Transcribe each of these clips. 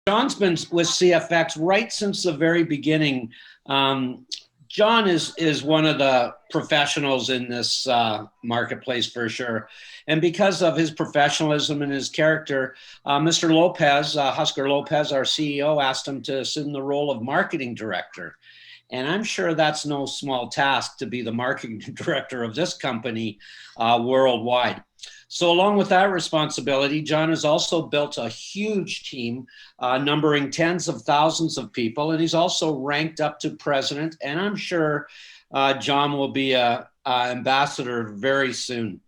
John's been with CFX right since the very beginning. John is one of the professionals in this marketplace for sure. And because of his professionalism and his character, Mr. Lopez, Husker Lopez, our CEO, asked him to assume the role of marketing director. And I'm sure that's no small task to be the marketing director of this company worldwide. So along with that responsibility, John has also built a huge team numbering tens of thousands of people. And he's also ranked up to president. And I'm sure John will be an ambassador very soon.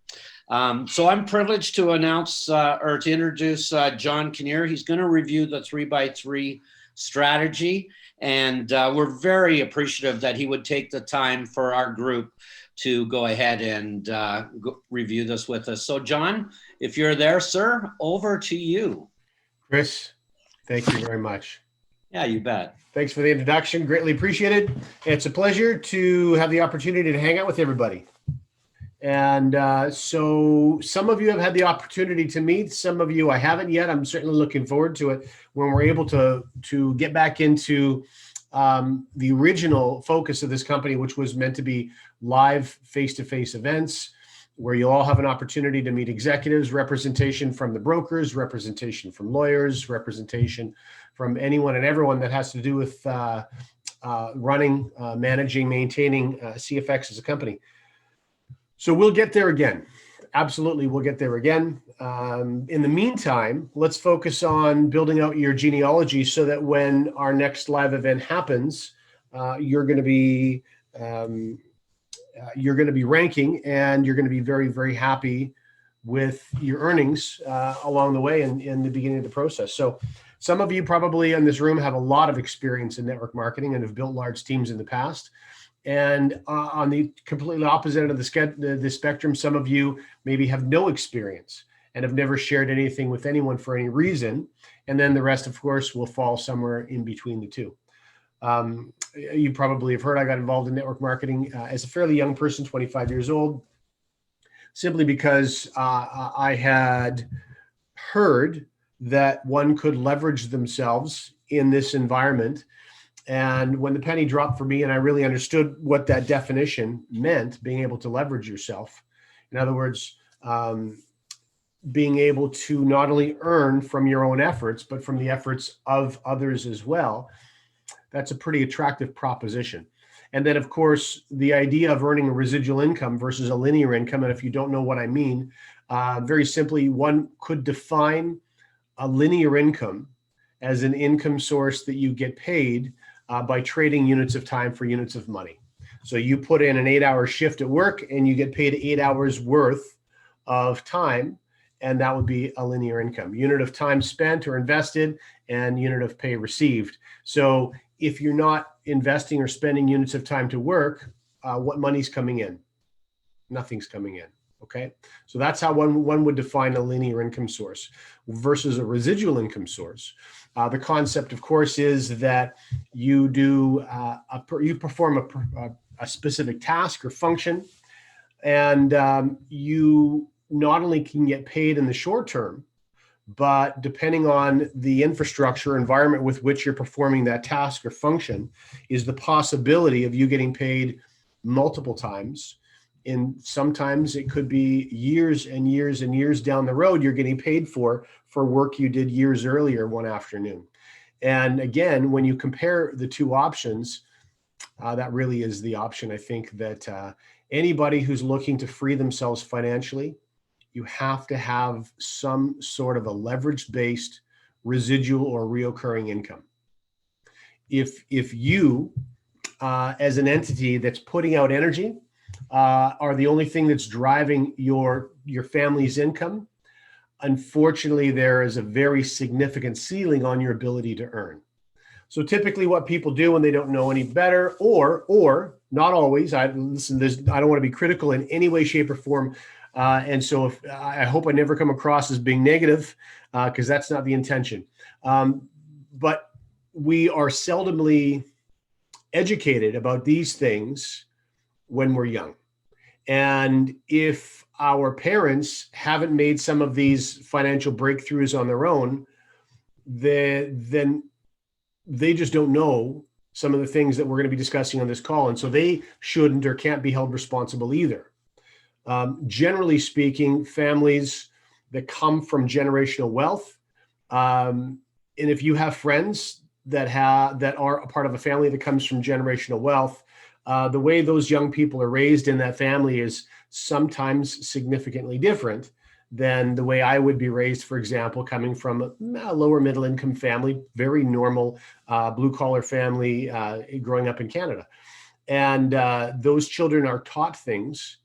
So I'm privileged to announce or to introduce John Kinnear. He's going to review the 3x3 strategy. And we're very appreciative that he would take the time for our group to go ahead and review this with us. So John, if you're there, sir, over to you. Chris, thank you very much. Yeah, you bet. Thanks for the introduction. Greatly appreciated. It's a pleasure to have the opportunity to hang out with everybody. And so some of you have had the opportunity to meet. Some of you I haven't yet. I'm certainly looking forward to it when we're able to get back into the original focus of this company, which was meant to be live face-to-face events where you'll all have an opportunity to meet executives, representation from the brokers, representation from lawyers, representation from anyone and everyone that has to do with running, managing, maintaining CFX as a company. So we'll get there again. Absolutely, we'll get there again. In the meantime, let's focus on building out your genealogy so that when our next live event happens, you're going to be ranking, and you're going to be very, very happy with your earnings along the way in the beginning of the process. So some of you probably in this room have a lot of experience in network marketing and have built large teams in the past. And on the completely opposite end of the spectrum, some of you maybe have no experience and have never shared anything with anyone for any reason. And then the rest, of course, will fall somewhere in between the two. You probably have heard I got involved in network marketing as a fairly young person, 25 years old, simply because I had heard that one could leverage themselves in this environment. And when the penny dropped for me and I really understood what that definition meant, being able to leverage yourself, in other words, being able to not only earn from your own efforts, but from the efforts of others as well, that's a pretty attractive proposition. And then, of course, the idea of earning a residual income versus a linear income, and if you don't know what I mean, very simply, one could define a linear income as an income source that you get paid by trading units of time for units of money. So you put in an 8-hour shift at work and you get paid 8 hours worth of time, and that would be a linear income. Unit of time spent or invested and unit of pay received. So if you're not investing or spending units of time to work, what money's coming in? Nothing's coming in. Okay, so that's how one would define a linear income source versus a residual income source. The concept, of course, is that you do you perform a specific task or function, and you not only can get paid in the short term, but depending on the infrastructure environment with which you're performing that task or function, is the possibility of you getting paid multiple times. And sometimes it could be years and years and years down the road, you're getting paid for work you did years earlier one afternoon. And again, when you compare the two options, that really is the option. I think that anybody who's looking to free themselves financially, you have to have some sort of a leverage-based residual or reoccurring income. If you, as an entity that's putting out energy, are the only thing that's driving your family's income, unfortunately, there is a very significant ceiling on your ability to earn. So typically what people do when they don't know any better, or not always, I don't want to be critical in any way, shape, or form. And so I hope I never come across as being negative, because that's not the intention. But we are seldomly educated about these things when we're young. And if our parents haven't made some of these financial breakthroughs on their own, then they just don't know some of the things that we're going to be discussing on this call. And so they shouldn't or can't be held responsible either. Generally speaking, families that come from generational wealth, and if you have friends that are a part of a family that comes from generational wealth, the way those young people are raised in that family is sometimes significantly different than the way I would be raised, for example, coming from a lower middle income family, very normal blue collar family growing up in Canada. And those children are taught things,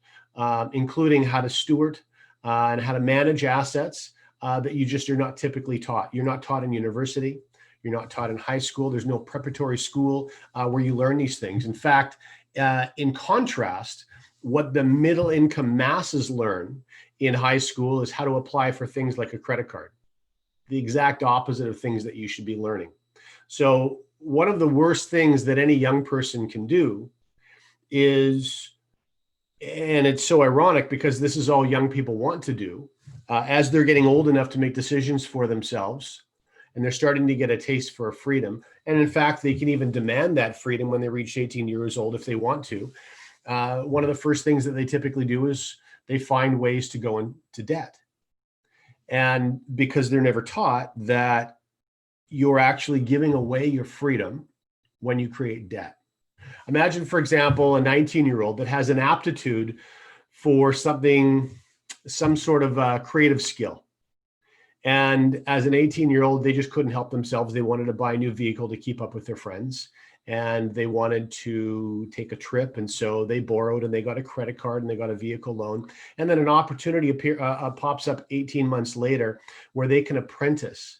including how to steward and how to manage assets that you just are not typically taught. You're not taught in university. You're not taught in high school. There's no preparatory school where you learn these things. In fact, in contrast, what the middle income masses learn in high school is how to apply for things like a credit card, the exact opposite of things that you should be learning. So one of the worst things that any young person can do is, and it's so ironic because this is all young people want to do, as they're getting old enough to make decisions for themselves, and they're starting to get a taste for freedom. And in fact, they can even demand that freedom when they reach 18 years old if they want to. One of the first things that they typically do is they find ways to go into debt. And because they're never taught that you're actually giving away your freedom when you create debt. Imagine, for example, a 19-year-old that has an aptitude for something, some sort of creative skill. And as an 18-year-old, they just couldn't help themselves. They wanted to buy a new vehicle to keep up with their friends. And they wanted to take a trip. And so they borrowed and they got a credit card and they got a vehicle loan. And then an opportunity pops up 18 months later where they can apprentice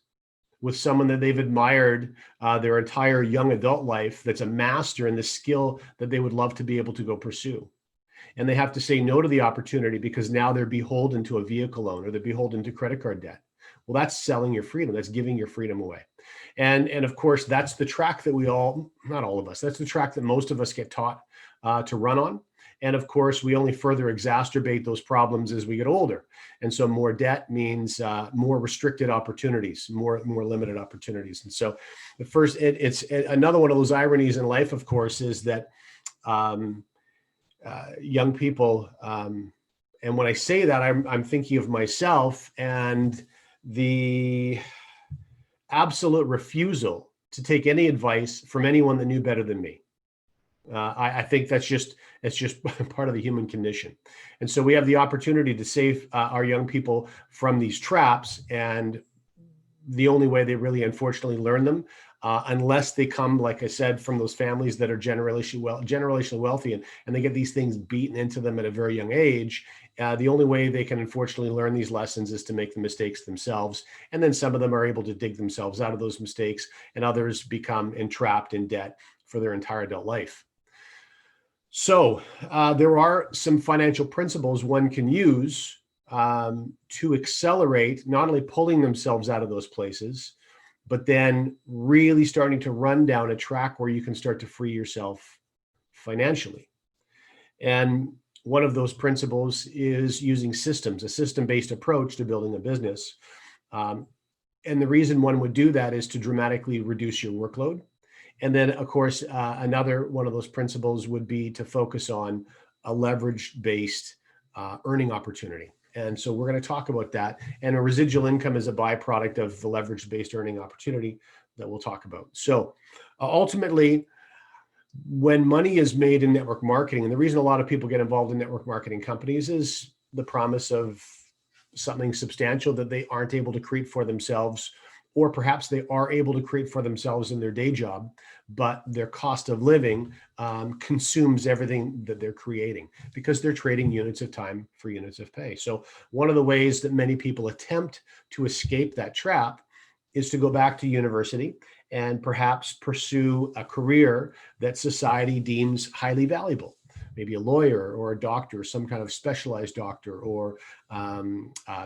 with someone that they've admired their entire young adult life, that's a master in the skill that they would love to be able to go pursue. And they have to say no to the opportunity because now they're beholden to a vehicle loan or they're beholden to credit card debt. Well, that's selling your freedom. That's giving your freedom away. And of course, that's the track that we all, not all of us, that's the track that most of us get taught to run on. And of course, we only further exacerbate those problems as we get older. And so more debt means more restricted opportunities, more limited opportunities. And so the first, it's another one of those ironies in life, of course, is that young people, and when I say that, I'm thinking of myself and the absolute refusal to take any advice from anyone that knew better than me. I think it's just part of the human condition. And so we have the opportunity to save our young people from these traps. And the only way they really, unfortunately, learn them, unless they come, like I said, from those families that are generationally wealthy and they get these things beaten into them at a very young age, the only way they can unfortunately learn these lessons is to make the mistakes themselves. And then some of them are able to dig themselves out of those mistakes, and others become entrapped in debt for their entire adult life. So there are some financial principles one can use to accelerate not only pulling themselves out of those places, but then really starting to run down a track where you can start to free yourself financially. And one of those principles is using systems, a system-based approach to building a business. And the reason one would do that is to dramatically reduce your workload. And then, of course, another one of those principles would be to focus on a leverage-based earning opportunity. And so we're going to talk about that. And a residual income is a byproduct of the leverage-based earning opportunity that we'll talk about. So ultimately, when money is made in network marketing, and the reason a lot of people get involved in network marketing companies is the promise of something substantial that they aren't able to create for themselves, or perhaps they are able to create for themselves in their day job, but their cost of living consumes everything that they're creating because they're trading units of time for units of pay. So one of the ways that many people attempt to escape that trap is to go back to university and perhaps pursue a career that society deems highly valuable. Maybe a lawyer or a doctor, some kind of specialized doctor, or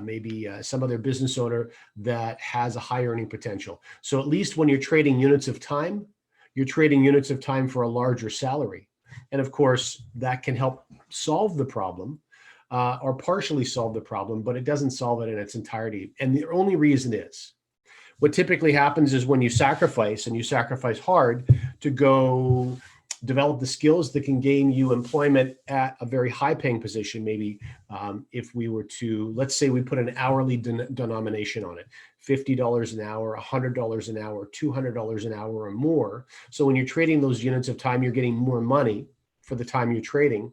maybe some other business owner that has a high earning potential. So at least when you're trading units of time, you're trading units of time for a larger salary. And of course, that can help solve the problem or partially solve the problem, but it doesn't solve it in its entirety. And the only reason is What typically happens is when you sacrifice, and you sacrifice hard to go develop the skills that can gain you employment at a very high paying position. Maybe if we were to, let's say we put an hourly denomination on it, $50 an hour, $100 an hour, $200 an hour or more. So when you're trading those units of time, you're getting more money for the time you're trading.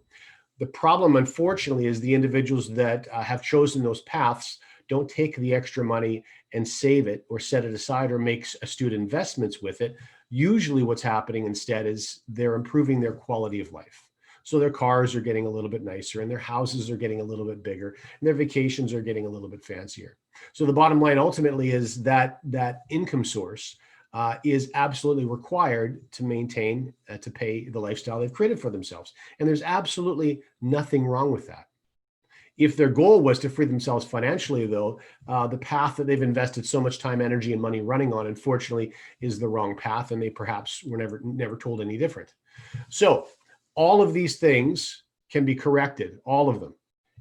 The problem, unfortunately, is the individuals that have chosen those paths don't take the extra money and save it or set it aside or make astute investments with it. Usually what's happening instead is they're improving their quality of life. So their cars are getting a little bit nicer, and their houses are getting a little bit bigger, and their vacations are getting a little bit fancier. So the bottom line ultimately is that that income source is absolutely required to maintain, to pay the lifestyle they've created for themselves. And there's absolutely nothing wrong with that. If their goal was to free themselves financially, though, the path that they've invested so much time, energy, and money running on, unfortunately, is the wrong path, and they perhaps were never told any different. So all of these things can be corrected, all of them,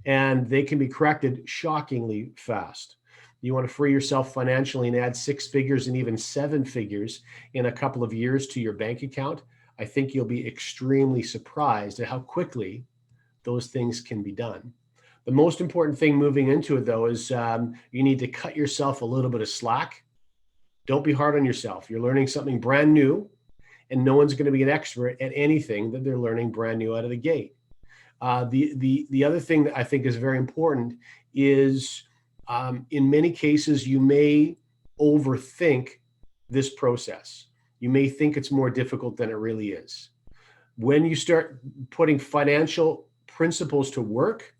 and they can be corrected shockingly fast. You want to free yourself financially and add 6 figures and even 7 figures in a couple of years to your bank account, I think you'll be extremely surprised at how quickly those things can be done. The most important thing moving into it, though, is you need to cut yourself a little bit of slack. Don't be hard on yourself. You're learning something brand new, and no one's going to be an expert at anything that they're learning brand new out of the gate. The other thing that I think is very important is in many cases, you may overthink this process. You may think it's more difficult than it really is. When you start putting financial principles to work,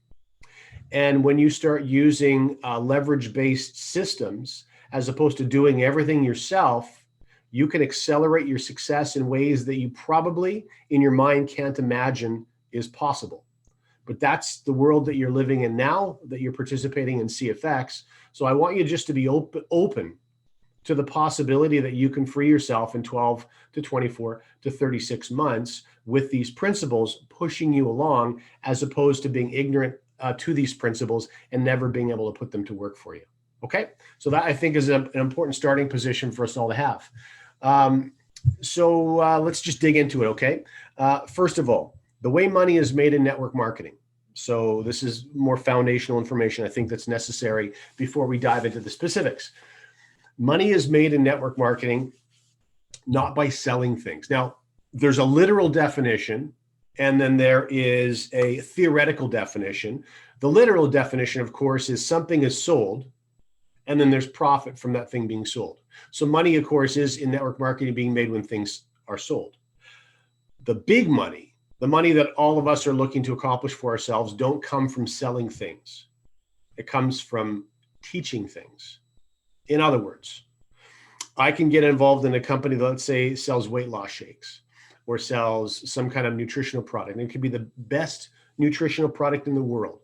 and when you start using leverage-based systems, as opposed to doing everything yourself, you can accelerate your success in ways that you probably in your mind can't imagine is possible. But that's the world that you're living in now, that you're participating in CFX. So I want you just to be open to the possibility that you can free yourself in 12 to 24 to 36 months with these principles pushing you along, as opposed to being ignorant to these principles and never being able to put them to work for you. Okay, so that I think is an important starting position for us all to have. Let's just dig into it. Okay, first of all, the way money is made in network marketing. So this is more foundational information I think that's necessary before we dive into the specifics. Money is made in network marketing not by selling things. Now, there's a literal definition, and then there is a theoretical definition. The literal definition, of course, is something is sold, and then there's profit from that thing being sold. So money, of course, is in network marketing being made when things are sold. The big money, the money that all of us are looking to accomplish for ourselves, don't come from selling things. It comes from teaching things. In other words, I can get involved in a company that, let's say, sells weight loss shakes or sells some kind of nutritional product. And it could be the best nutritional product in the world.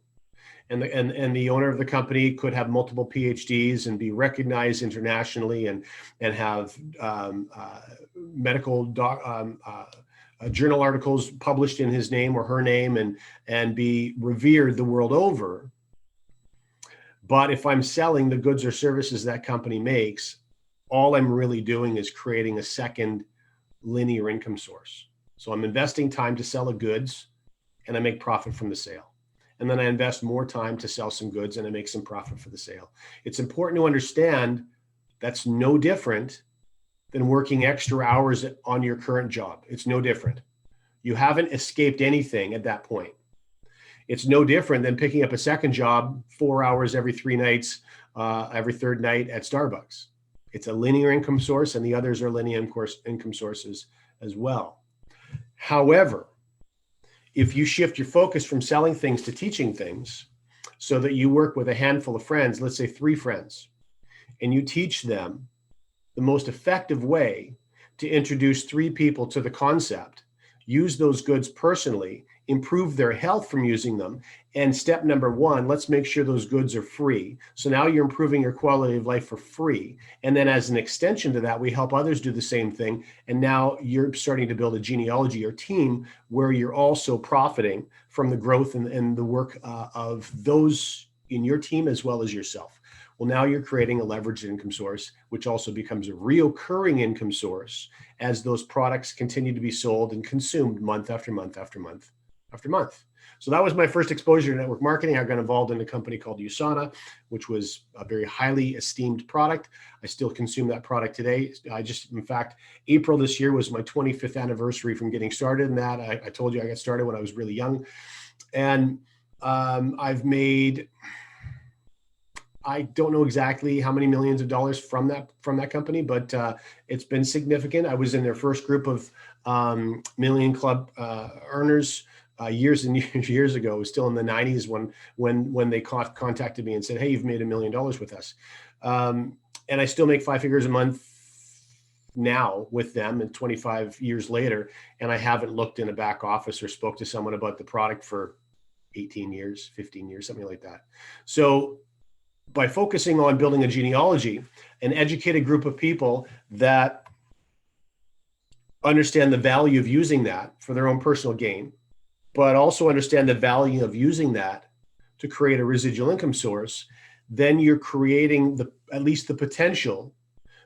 And the owner of the company could have multiple PhDs and be recognized internationally and have medical journal articles published in his name or her name and be revered the world over. But if I'm selling the goods or services that company makes, all I'm really doing is creating a second linear income source. So I'm investing time to sell the goods, and I make profit from the sale. And then I invest more time to sell some goods, and I make some profit for the sale. It's important to understand that's no different than working extra hours on your current job. It's no different. You haven't escaped anything at that point. It's no different than picking up a second job 4 hours every 3 nights, every third night at Starbucks. It's a linear income source, and the others are linear income sources as well. However, if you shift your focus from selling things to teaching things, so that you work with a handful of friends, let's say 3 friends, and you teach them the most effective way to introduce 3 people to the concept, use those goods personally, improve their health from using them. And step number 1, let's make sure those goods are free. So now you're improving your quality of life for free. And then as an extension to that, we help others do the same thing. And now you're starting to build a genealogy or team where you're also profiting from the growth and the work of those in your team as well as yourself. Well, now you're creating a leveraged income source, which also becomes a reoccurring income source as those products continue to be sold and consumed month after month after month after month. So that was my first exposure to network marketing. I got involved in a company called USANA, which was a very highly esteemed product. I still consume that product today. In fact, April this year was my 25th anniversary from getting started in that. I told you I got started when I was really young. And I've made, I don't know exactly how many millions of dollars from that company, but it's been significant. I was in their first group of Million Club earners years and years ago. It was still in the 90s when they contacted me and said, "Hey, you've made $1 million with us," and I still make 5 figures a month now with them, and 25 years later, and I haven't looked in a back office or spoke to someone about the product for 18 years, 15 years, something like that. So by focusing on building a genealogy, an educated group of people that understand the value of using that for their own personal gain, but also understand the value of using that to create a residual income source, then you're creating at least the potential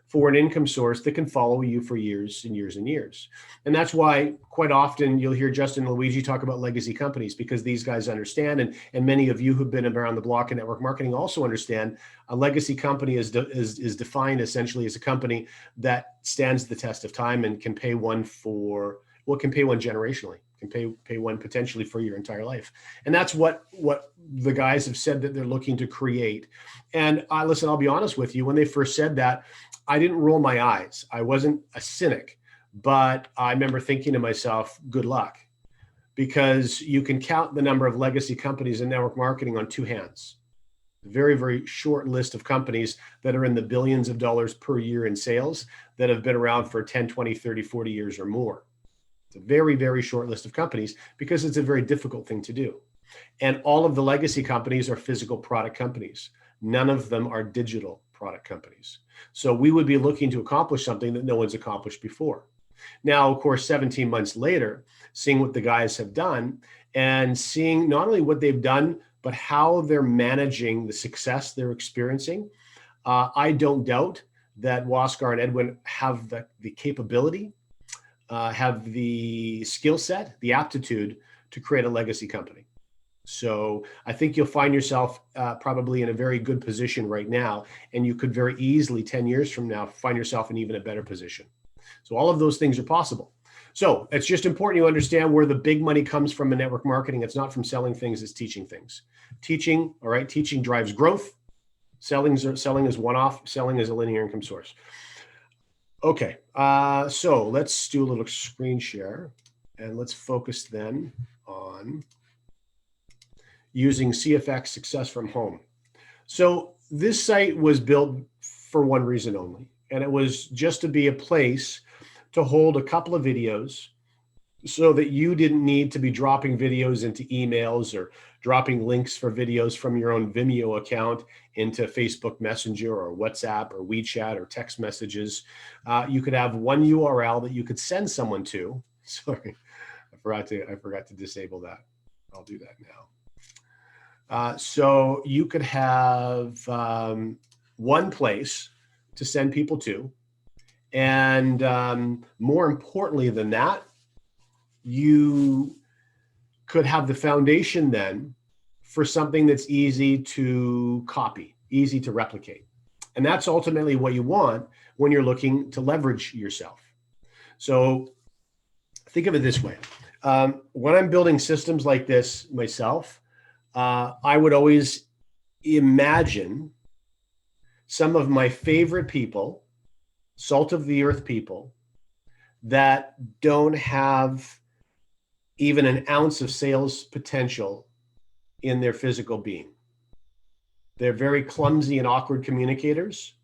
for an income source that can follow you for years and years and years. And that's why quite often you'll hear Justin and Luigi talk about legacy companies, because these guys understand, and many of you who've been around the block in network marketing also understand, a legacy company is defined essentially as a company that stands the test of time and can pay one generationally, can pay one potentially for your entire life. And that's what the guys have said that they're looking to create. And listen, I'll be honest with you, when they first said that, I didn't roll my eyes. I wasn't a cynic, but I remember thinking to myself, good luck, because you can count the number of legacy companies in network marketing on 2 hands. A very, very short list of companies that are in the billions of dollars per year in sales that have been around for 10, 20, 30, 40 years or more. It's a very, very short list of companies because it's a very difficult thing to do. And all of the legacy companies are physical product companies. None of them are digital product companies. So we would be looking to accomplish something that no one's accomplished before. Now, of course, 17 months later, seeing what the guys have done and seeing not only what they've done, but how they're managing the success they're experiencing, I don't doubt that Waskar and Edwin have the capability, have the skill set, the aptitude to create a legacy company. So I think you'll find yourself probably in a very good position right now, and you could very easily 10 years from now find yourself in even a better position. So all of those things are possible. So it's just important you understand where the big money comes from in network marketing. It's not from selling things, it's teaching things. Teaching, all right, teaching drives growth. Selling is one-off. Selling is a linear income source. Okay, so let's do a little screen share, and let's focus then on using CFX Success from Home. So this site was built for one reason only, and it was just to be a place to hold a couple of videos so that you didn't need to be dropping videos into emails or dropping links for videos from your own Vimeo account into Facebook Messenger or WhatsApp or WeChat or text messages. You could have one URL that you could send someone to. Sorry, I forgot to disable that. I'll do that now. So you could have one place to send people to. And more importantly than that, you could have the foundation then for something that's easy to copy, easy to replicate. And that's ultimately what you want when you're looking to leverage yourself. So think of it this way. When I'm building systems like this myself, I would always imagine some of my favorite people, salt of the earth people, that don't have even an ounce of sales potential in their physical being. They're very clumsy and awkward communicators.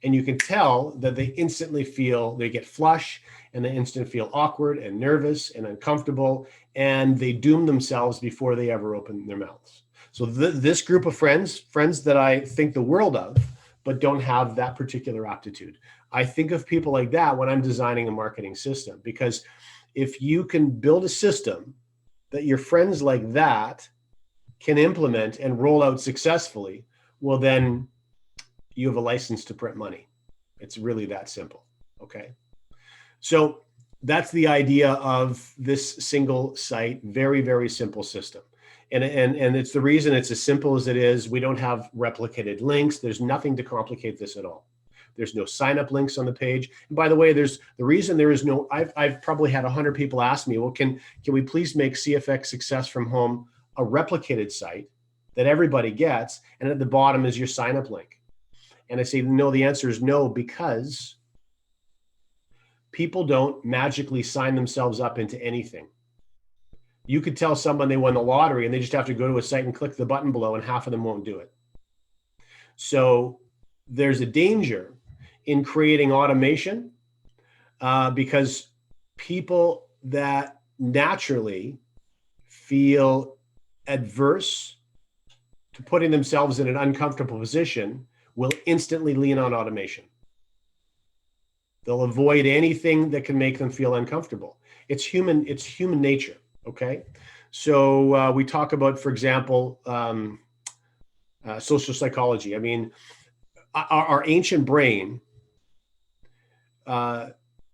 And you can tell that they instantly feel, they get flush, and they instantly feel awkward and nervous and uncomfortable, and they doom themselves before they ever open their mouths. So this group of friends that I think the world of, but don't have that particular aptitude. I think of people like that when I'm designing a marketing system, because if you can build a system that your friends like that can implement and roll out successfully, well, then you have a license to print money. It's really that simple. Okay. So that's the idea of this single site, very, very simple system. And it's the reason it's as simple as it is. We don't have replicated links. There's nothing to complicate this at all. There's no sign up links on the page. And by the way, there's the reason there is no, I've probably had 100 people ask me, well, can we please make CFX Success from Home a replicated site that everybody gets? And at the bottom is your sign up link. And I say, no, the answer is no, because people don't magically sign themselves up into anything. You could tell someone they won the lottery and they just have to go to a site and click the button below, and half of them won't do it. So there's a danger in creating automation because people that naturally feel adverse to putting themselves in an uncomfortable position will instantly lean on automation. They'll avoid anything that can make them feel uncomfortable. It's human nature. Okay. So we talk about, for example, social psychology. I mean, our ancient brain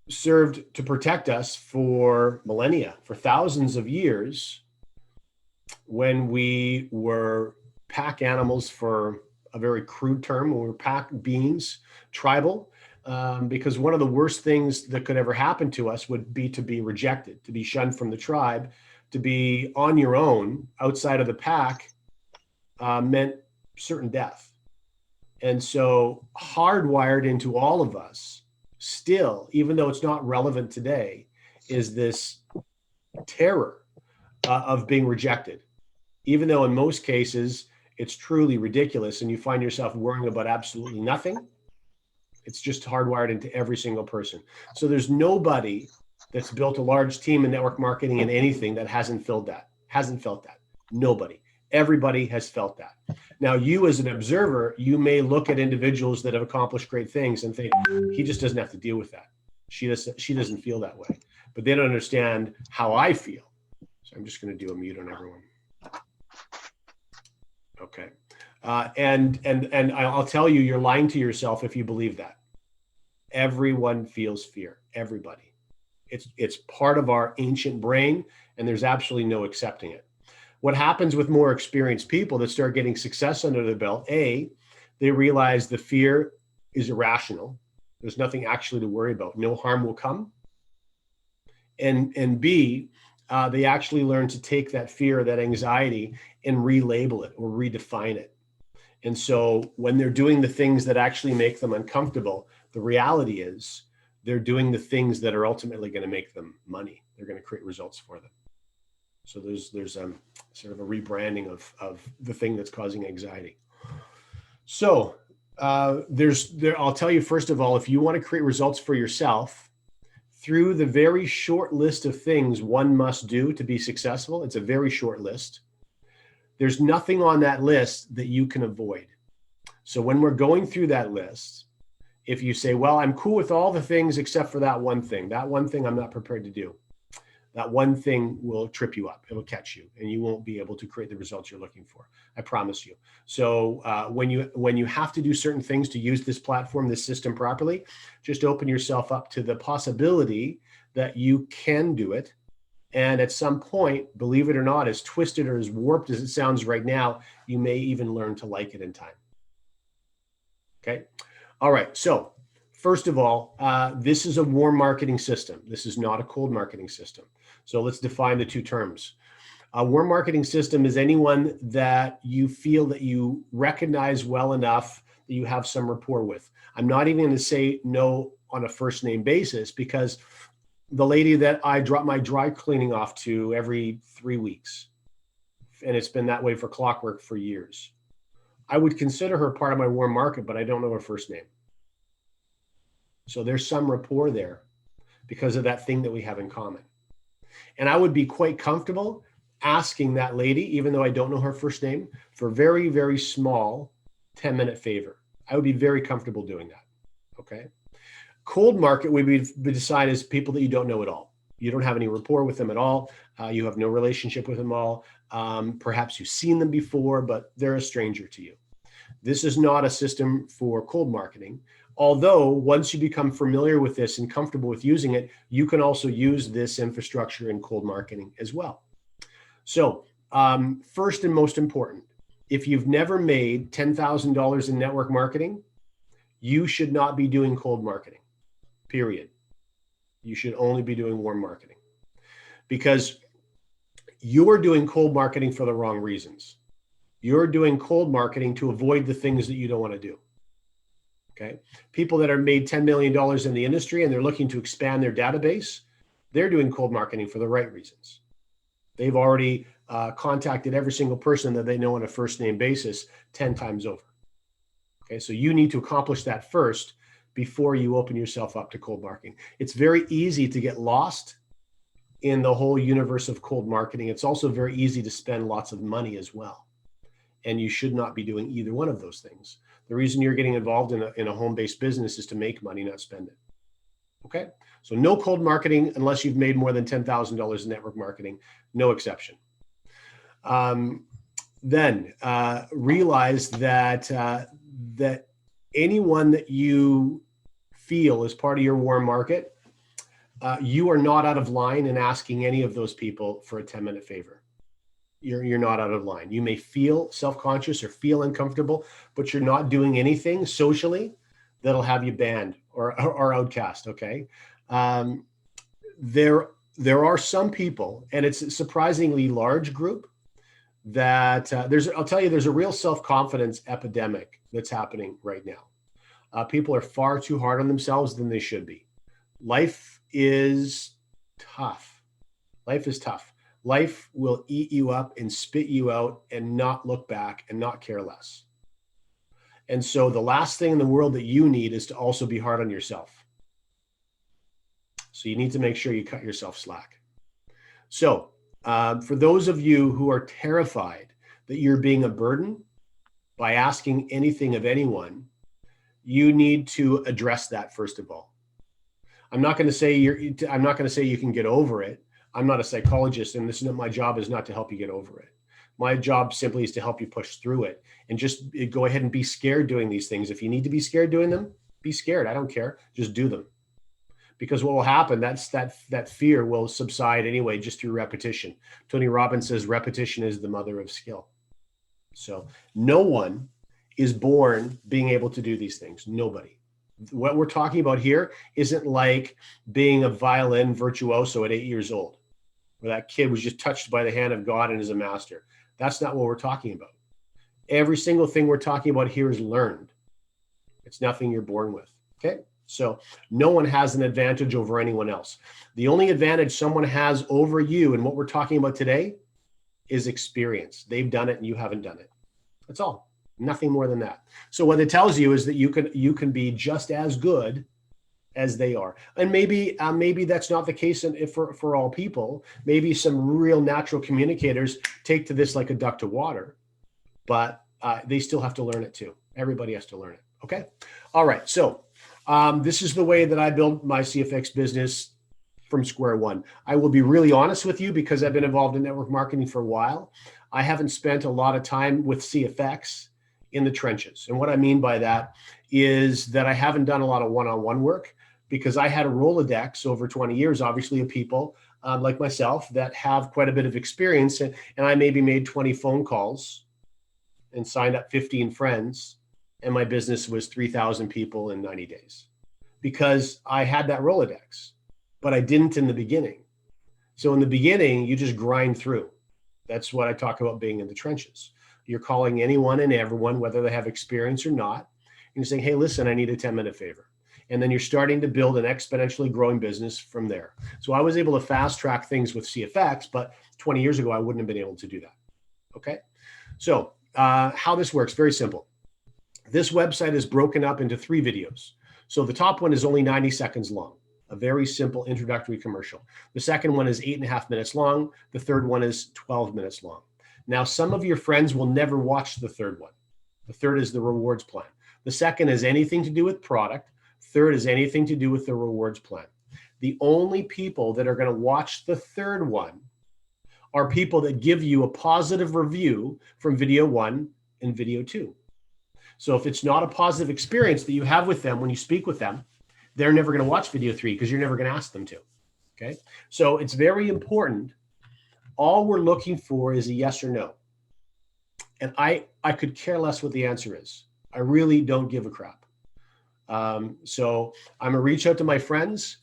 served to protect us for millennia, for thousands of years, when we were pack animals, for a very crude term, when we were pack beings, tribal, because one of the worst things that could ever happen to us would be to be rejected, to be shunned from the tribe, to be on your own outside of the pack meant certain death. And so hardwired into all of us still, even though it's not relevant today, is this terror of being rejected, even though in most cases it's truly ridiculous and you find yourself worrying about absolutely nothing. It's just hardwired into every single person. So there's nobody that's built a large team in network marketing and anything that hasn't felt that. Nobody. Everybody has felt that. Now, you as an observer, you may look at individuals that have accomplished great things and think, he just doesn't have to deal with that. She doesn't feel that way. But they don't understand how I feel. So I'm just going to do a mute on everyone. Okay. And I'll tell you, you're lying to yourself if you believe that. Everyone feels fear. Everybody. It's part of our ancient brain, and there's absolutely no accepting it. What happens with more experienced people that start getting success under their belt, A, they realize the fear is irrational. There's nothing actually to worry about. No harm will come. And B, they actually learn to take that fear, that anxiety, and relabel it or redefine it. And so when they're doing the things that actually make them uncomfortable, the reality is they're doing the things that are ultimately going to make them money. They're going to create results for them. So there's sort of a rebranding of the thing that's causing anxiety. So I'll tell you, first of all, if you want to create results for yourself through the very short list of things one must do to be successful, it's a very short list. There's nothing on that list that you can avoid. So when we're going through that list, if you say, well, I'm cool with all the things except for that one thing I'm not prepared to do, that one thing will trip you up. It'll catch you and you won't be able to create the results you're looking for. I promise you. So when you have to do certain things to use this platform, this system properly, just open yourself up to the possibility that you can do it. And at some point, believe it or not, as twisted or as warped as it sounds right now, you may even learn to like it in time. Okay. All right. So first of all, this is a warm marketing system. This is not a cold marketing system. So let's define the two terms. A warm marketing system is anyone that you feel that you recognize well enough that you have some rapport with. I'm not even going to say no on a first name basis, because the lady that I drop my dry cleaning off to every 3 weeks, and it's been that way for clockwork for years, I would consider her part of my warm market, but I don't know her first name. So there's some rapport there because of that thing that we have in common. And I would be quite comfortable asking that lady, even though I don't know her first name, for a very, very small 10-minute favor. I would be very comfortable doing that. Okay. Cold market would be decided as people that you don't know at all. You don't have any rapport with them at all. You have no relationship with them all. Perhaps you've seen them before, but they're a stranger to you. This is not a system for cold marketing. Although once you become familiar with this and comfortable with using it, you can also use this infrastructure in cold marketing as well. So first and most important, if you've never made $10,000 in network marketing, you should not be doing cold marketing, period. You should only be doing warm marketing, because you're doing cold marketing for the wrong reasons. You're doing cold marketing to avoid the things that you don't want to do. Okay. People that are made $10 million in the industry and they're looking to expand their database, they're doing cold marketing for the right reasons. They've already contacted every single person that they know on a first name basis 10 times over. Okay. So you need to accomplish that first before you open yourself up to cold marketing. It's very easy to get lost in the whole universe of cold marketing. It's also very easy to spend lots of money as well. And you should not be doing either one of those things. The reason you're getting involved in a home-based business is to make money, not spend it. Okay? So no cold marketing unless you've made more than $10,000 in network marketing, no exception. Then realize that, that anyone that you feel is part of your warm market, you are not out of line in asking any of those people for a 10-minute favor. You're not out of line. You may feel self-conscious or feel uncomfortable, but you're not doing anything socially that'll have you banned or outcast. Okay. There are some people, and it's a surprisingly large group, that I'll tell you, there's a real self-confidence epidemic that's happening right now. People are far too hard on themselves than they should be. Life is tough. Life is tough. Life will eat you up and spit you out and not look back and not care less. And so the last thing in the world that you need is to also be hard on yourself. So you need to make sure you cut yourself slack. So for those of you who are terrified that you're being a burden by asking anything of anyone, you need to address that first of all. I'm not going to say you can get over it. I'm not a psychologist, and my job is not to help you get over it. My job simply is to help you push through it and just go ahead and be scared doing these things. If you need to be scared doing them, be scared. I don't care. Just do them. Because what will happen, that fear will subside anyway, just through repetition. Tony Robbins says repetition is the mother of skill. So no one is born being able to do these things. Nobody. What we're talking about here isn't like being a violin virtuoso at 8 years old, where that kid was just touched by the hand of God and is a master. That's not what we're talking about. Every single thing we're talking about here is learned. It's nothing you're born with. Okay. So no one has an advantage over anyone else. The only advantage someone has over you and what we're talking about today is experience. They've done it and you haven't done it. That's all. Nothing more than that. So what it tells you is that you can be just as good as they are. And maybe that's not the case for all people. Maybe some real natural communicators take to this like a duck to water, but they still have to learn it too. Everybody has to learn it. Okay. All right. So this is the way that I built my CFX business from square one. I will be really honest with you, because I've been involved in network marketing for a while. I haven't spent a lot of time with CFX in the trenches. And what I mean by that is that I haven't done a lot of one-on-one work, because I had a Rolodex over 20 years, obviously, of people like myself that have quite a bit of experience. And I maybe made 20 phone calls and signed up 15 friends. And my business was 3,000 people in 90 days because I had that Rolodex, but I didn't in the beginning. So in the beginning, you just grind through. That's what I talk about being in the trenches. You're calling anyone and everyone, whether they have experience or not, and you're saying, hey, listen, I need a 10-minute favor. And then you're starting to build an exponentially growing business from there. So I was able to fast track things with CFX, but 20 years ago, I wouldn't have been able to do that. Okay. So how this works, very simple. This website is broken up into 3 videos. So the top one is only 90 seconds long, a very simple introductory commercial. The second one is 8.5 minutes long. The third one is 12 minutes long. Now, some of your friends will never watch the third one. The third is the rewards plan. The second is anything to do with product. Third is anything to do with the rewards plan. The only people that are going to watch the third one are people that give you a positive review from video 1 and video 2. So if it's not a positive experience that you have with them when you speak with them, they're never going to watch video 3 because you're never going to ask them to. Okay. So it's very important. All we're looking for is a yes or no. And I could care less what the answer is. I really don't give a crap. So I'm going to reach out to my friends.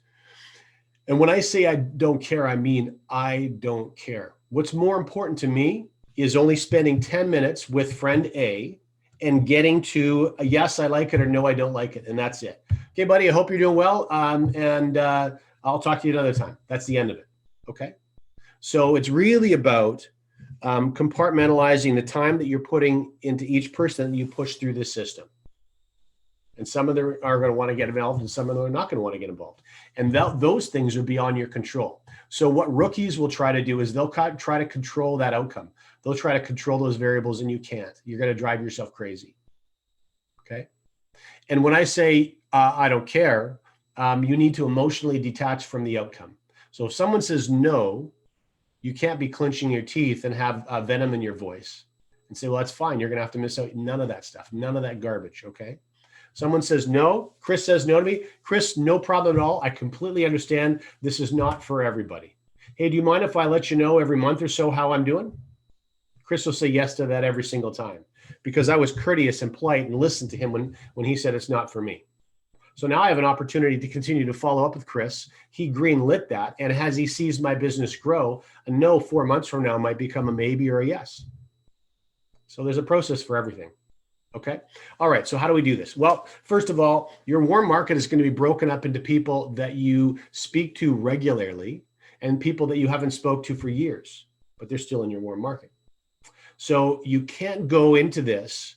And when I say I don't care, I mean I don't care. What's more important to me is only spending 10 minutes with friend A and getting to a yes, I like it, or no, I don't like it. And that's it. Okay, buddy, I hope you're doing well. And I'll talk to you another time. That's the end of it. Okay. So it's really about compartmentalizing the time that you're putting into each person that you push through this system. And some of them are going to want to get involved and some of them are not going to want to get involved. And those things are beyond your control. So what rookies will try to do is they'll try to control that outcome. They'll try to control those variables and you can't. You're going to drive yourself crazy. Okay. And when I say I don't care, you need to emotionally detach from the outcome. So if someone says no, you can't be clenching your teeth and have venom in your voice and say, well, that's fine. You're going to have to miss out. None of that stuff. None of that garbage. Okay. Someone says no. Chris says no to me. Chris, no problem at all. I completely understand. This is not for everybody. Hey, do you mind if I let you know every month or so how I'm doing? Chris will say yes to that every single time because I was courteous and polite and listened to him when he said it's not for me. So now I have an opportunity to continue to follow up with Chris. He greenlit that. And as he sees my business grow, a no 4 months from now might become a maybe or a yes. So there's a process for everything. Okay. All right. So how do we do this? Well, first of all, your warm market is going to be broken up into people that you speak to regularly and people that you haven't spoke to for years, but they're still in your warm market. So you can't go into this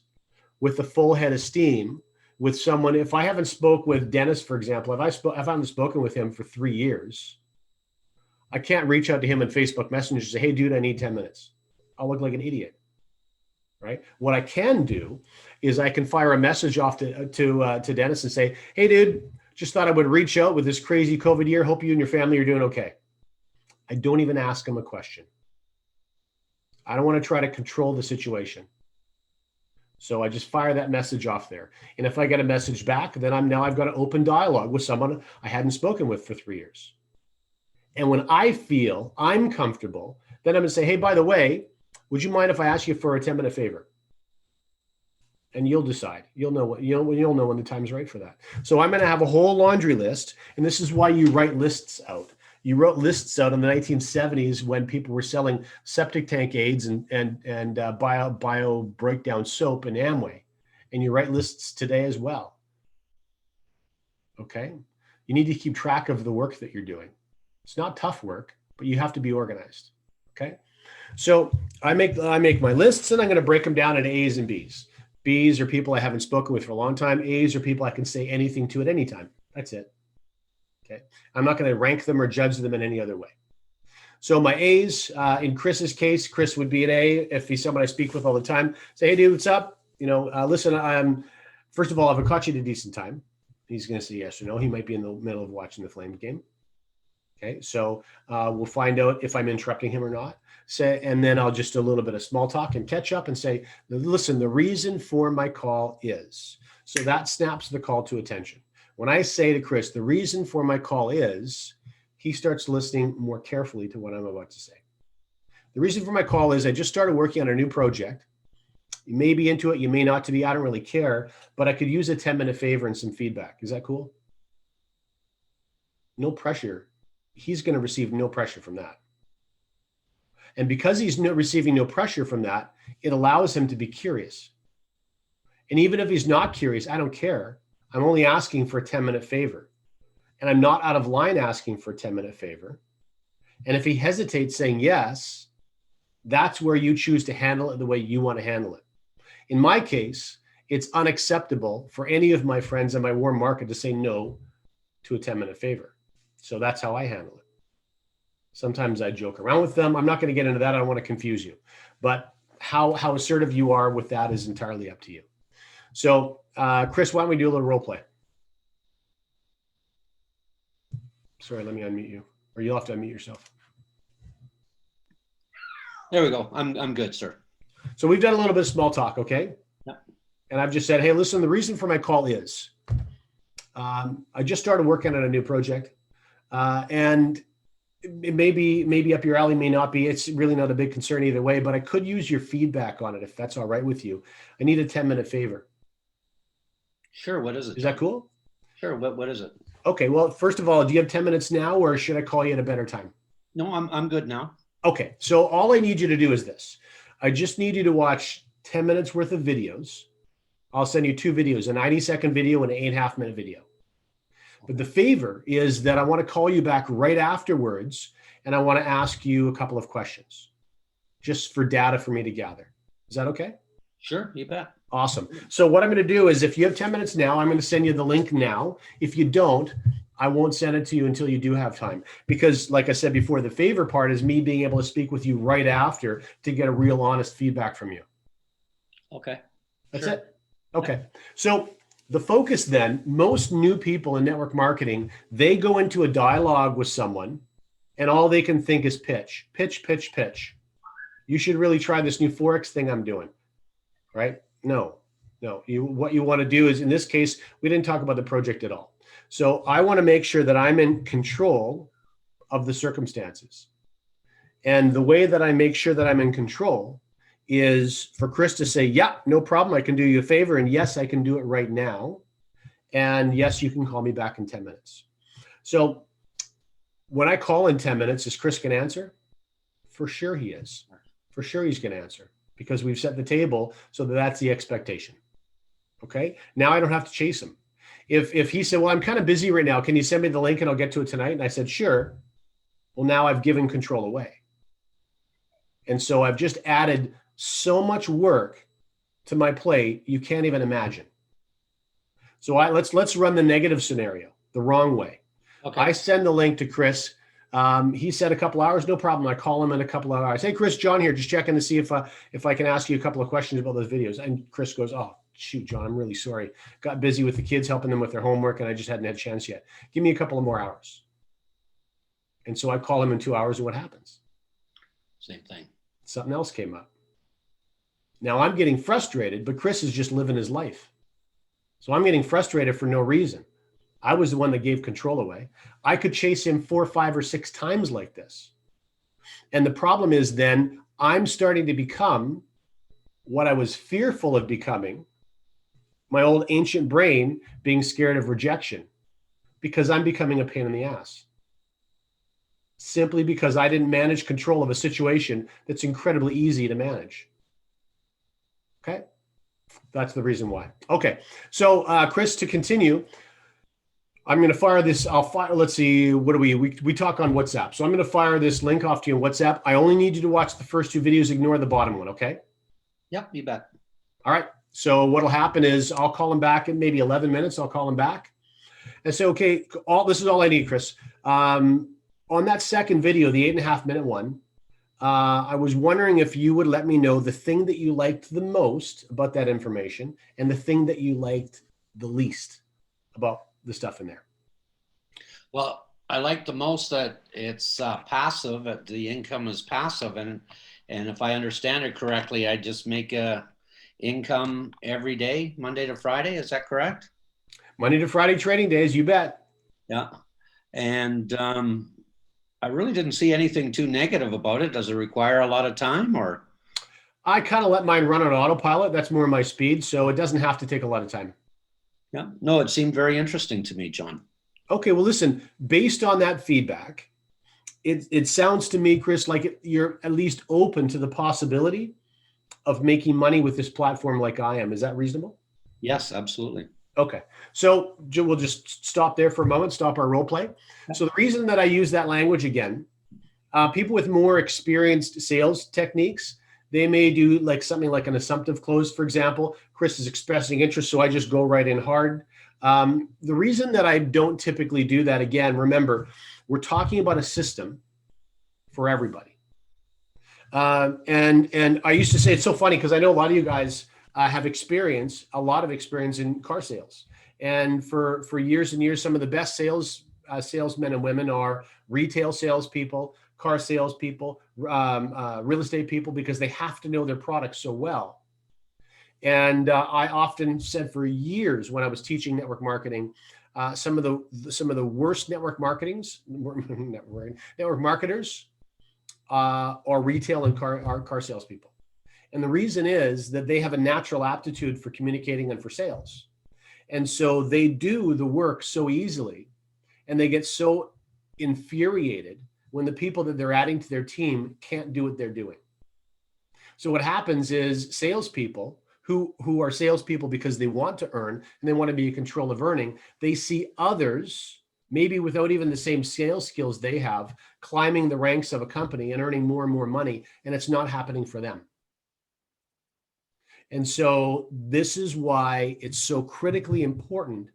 with a full head of steam with someone. If I haven't spoke with Dennis, for example, if I haven't spoken with him for 3 years, I can't reach out to him on Facebook Messenger and say, hey, dude, I need 10 minutes. I'll look like an idiot. Right. What I can do is I can fire a message off to Dennis and say, hey, dude, just thought I would reach out with this crazy COVID year. Hope you and your family are doing okay. I don't even ask him a question. I don't want to try to control the situation. So I just fire that message off there. And if I get a message back, then I've got an open dialogue with someone I hadn't spoken with for 3 years. And when I feel I'm comfortable, then I'm going to say, hey, by the way, would you mind if I ask you for a 10-minute favor? And you'll decide. You'll know when the time's right for that. So I'm going to have a whole laundry list, and this is why you write lists out. You wrote lists out in the 1970s when people were selling septic tank aids and bio breakdown soap in Amway, and you write lists today as well. Okay, you need to keep track of the work that you're doing. It's not tough work, but you have to be organized. Okay. So I make my lists and I'm going to break them down into A's and B's. B's are people I haven't spoken with for a long time. A's are people I can say anything to at any time. That's it. Okay. I'm not going to rank them or judge them in any other way. So my A's, in Chris's case, Chris would be an A if he's someone I speak with all the time. Say, hey, dude, what's up? Listen, first of all, I've caught you at a decent time. He's going to say yes or no. He might be in the middle of watching the Flames game. Okay, so we'll find out if I'm interrupting him or not. And then I'll just do a little bit of small talk and catch up and say, listen, the reason for my call is. So that snaps the call to attention. When I say to Chris, the reason for my call is, he starts listening more carefully to what I'm about to say. The reason for my call is I just started working on a new project. You may be into it, you may not to be, I don't really care, but I could use a 10-minute favor and some feedback. Is that cool? No pressure. He's going to receive no pressure from that. And because he's receiving no pressure from that, it allows him to be curious. And even if he's not curious, I don't care. I'm only asking for a 10-minute favor. And I'm not out of line asking for a 10-minute favor. And if he hesitates saying yes, that's where you choose to handle it the way you want to handle it. In my case, it's unacceptable for any of my friends in my warm market to say no to a 10-minute favor. So that's how I handle it. Sometimes I joke around with them. I'm not going to get into that. I don't want to confuse you. But how assertive you are with that is entirely up to you. So, Chris, why don't we do a little role play? Sorry, let me unmute you, or you'll have to unmute yourself. There we go. I'm good, sir. So we've done a little bit of small talk, okay? Yeah. And I've just said, hey, listen, the reason for my call is I just started working on a new project. And it may be up your alley, may not be. It's really not a big concern either way, but I could use your feedback on it if that's all right with you. I need a 10-minute favor. Sure. What is it? Is that cool? Sure. What is it? Okay. Well, first of all, do you have 10 minutes now, or should I call you at a better time? No, I'm good now. Okay. So all I need you to do is this. I just need you to watch 10 minutes worth of videos. I'll send you 2 videos, a 90-second video and an 8.5-minute video. But the favor is that I want to call you back right afterwards, and I want to ask you a couple of questions just for data for me to gather. Is that okay? Sure, you bet. Awesome. So what I'm going to do is, if you have 10 minutes now, I'm going to send you the link now. If you don't, I won't send it to you until you do have time. Because like I said before, the favor part is me being able to speak with you right after to get a real honest feedback from you. Okay. That's Sure. it. Okay. So the focus then, most new people in network marketing, they go into a dialogue with someone and all they can think is pitch, pitch, pitch, pitch. You should really try this new Forex thing I'm doing, right? No. What you want to do is, in this case, we didn't talk about the project at all. So I want to make sure that I'm in control of the circumstances. And the way that I make sure that I'm in control is for Chris to say, yeah, no problem. I can do you a favor. And yes, I can do it right now. And yes, you can call me back in 10 minutes. So when I call in 10 minutes, is Chris going to answer? For sure he is. For sure he's going to answer, because we've set the table so that that's the expectation. Okay. Now I don't have to chase him. If he said, well, I'm kind of busy right now, can you send me the link and I'll get to it tonight? And I said, sure. Well, now I've given control away. And so I've just added so much work to my plate, you can't even imagine. So let's run the negative scenario, the wrong way. Okay. I send the link to Chris. He said a couple hours, no problem. I call him in a couple of hours. Hey, Chris, John here, just checking to see if I can ask you a couple of questions about those videos. And Chris goes, oh, shoot, John, I'm really sorry. Got busy with the kids, helping them with their homework, and I just hadn't had a chance yet. Give me a couple of more hours. And so I call him in 2 hours, and what happens? Same thing. Something else came up. Now I'm getting frustrated, but Chris is just living his life. So I'm getting frustrated for no reason. I was the one that gave control away. I could chase him 4, 5, or 6 times like this. And the problem is then I'm starting to become what I was fearful of becoming, my old ancient brain being scared of rejection, because I'm becoming a pain in the ass. Simply because I didn't manage control of a situation that's incredibly easy to manage. Okay. That's the reason why. Okay. So Chris, to continue, I'm going to fire this. Let's see. What do we talk on WhatsApp. So I'm going to fire this link off to you on WhatsApp. I only need you to watch the first 2 videos, ignore the bottom one. Okay. Yep, you bet. All right. So what'll happen is I'll call him back in maybe 11 minutes. I'll call him back and say, okay, this is all I need, Chris. On that second video, the 8.5-minute one, I was wondering if you would let me know the thing that you liked the most about that information and the thing that you liked the least about the stuff in there. Well, I like the most that it's passive, that the income is passive. And if I understand it correctly, I just make a income every day, Monday to Friday. Is that correct? Monday to Friday trading days, you bet. Yeah. And I really didn't see anything too negative about it. Does it require a lot of time, or? I kind of let mine run on autopilot. That's more my speed. So it doesn't have to take a lot of time. Yeah. No, it seemed very interesting to me, John. Okay. Well, listen, based on that feedback, it sounds to me, Chris, like you're at least open to the possibility of making money with this platform like I am. Is that reasonable? Yes, absolutely. Okay. So we'll just stop there for a moment, stop our role play. So the reason that I use that language again, people with more experienced sales techniques, they may do like something like an assumptive close, for example. Chris is expressing interest, so I just go right in hard. The reason that I don't typically do that, again, remember, we're talking about a system for everybody. And I used to say, it's so funny because I know a lot of you guys have a lot of experience in car sales. And for years and years, some of the best sales salesmen and women are retail salespeople, car salespeople, real estate people, because they have to know their products so well. And I often said for years when I was teaching network marketing, some of the worst network marketers are retail and car salespeople. And the reason is that they have a natural aptitude for communicating and for sales. And so they do the work so easily, and they get so infuriated when the people that they're adding to their team can't do what they're doing. So what happens is salespeople who are salespeople because they want to earn and they want to be in control of earning, they see others, maybe without even the same sales skills they have, climbing the ranks of a company and earning more and more money, and it's not happening for them. And so this is why it's so critically important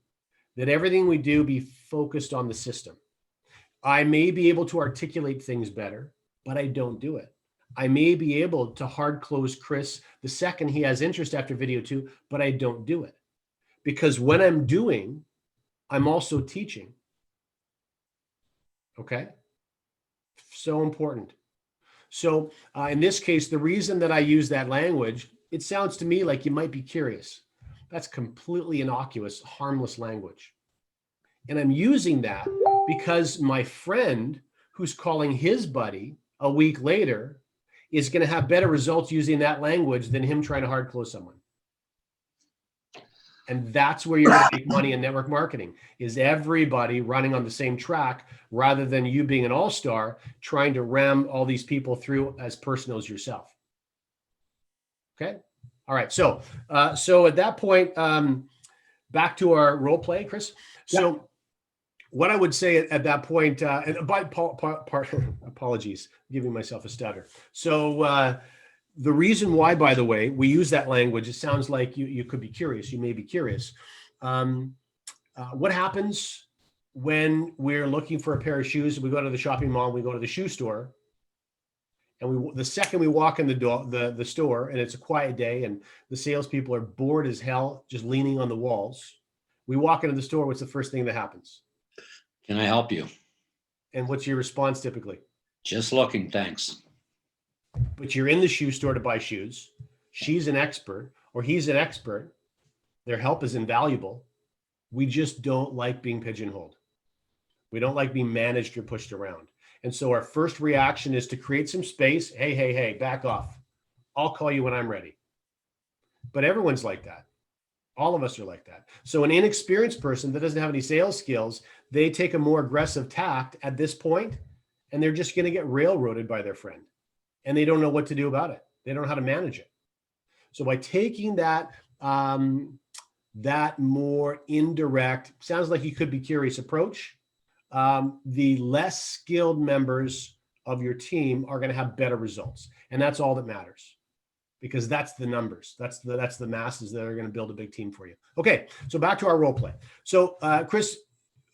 that everything we do be focused on the system. I may be able to articulate things better, but I don't do it. I may be able to hard close Chris the second he has interest after video 2, but I don't do it. Because when I'm doing, I'm also teaching. Okay? So important. So in this case, the reason that I use that language, it sounds to me like you might be curious. That's completely innocuous, harmless language. And I'm using that because my friend who's calling his buddy a week later is going to have better results using that language than him trying to hard close someone. And that's where you're going to make money in network marketing, is everybody running on the same track rather than you being an all-star trying to ram all these people through as personal as yourself. Okay. All right. So at that point, back to our role play, Chris. So what I would say at that point, and by apologies, giving myself a stutter. So the reason why, by the way, we use that language, it sounds like you could be curious. You may be curious. What happens when we're looking for a pair of shoes? We go to the shopping mall, we go to the shoe store, and the second we walk in the store, and it's a quiet day, and the salespeople are bored as hell, just leaning on the walls. We walk into the store. What's the first thing that happens? Can I help you? And what's your response typically? Just looking, thanks. But you're in the shoe store to buy shoes. She's an expert or he's an expert. Their help is invaluable. We just don't like being pigeonholed. We don't like being managed or pushed around. And so our first reaction is to create some space. Hey, back off. I'll call you when I'm ready. But everyone's like that. All of us are like that. So an inexperienced person that doesn't have any sales skills, they take a more aggressive tact at this point, and they're just going to get railroaded by their friend. And they don't know what to do about it. They don't know how to manage it. So by taking that more indirect, sounds like you could be curious approach, the less skilled members of your team are going to have better results. And that's all that matters, because that's the numbers. That's the masses that are going to build a big team for you. Okay, so back to our role play. So Chris,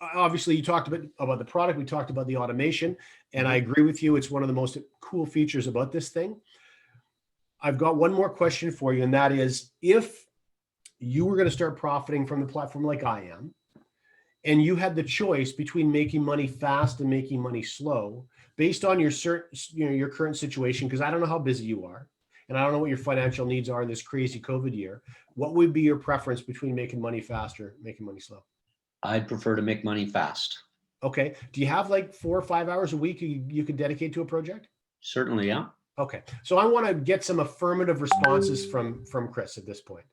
obviously you talked about the product. We talked about the automation, and I agree with you. It's one of the most cool features about this thing. I've got one more question for you, and that is, if you were going to start profiting from the platform like I am, and you had the choice between making money fast and making money slow, based on your current situation, because I don't know how busy you are, and I don't know what your financial needs are in this crazy COVID year, what would be your preference between making money fast or making money slow? I'd prefer to make money fast. Okay. Do you have like 4 or 5 hours a week you could dedicate to a project? Certainly, yeah. Okay. So I want to get some affirmative responses from Chris at this point.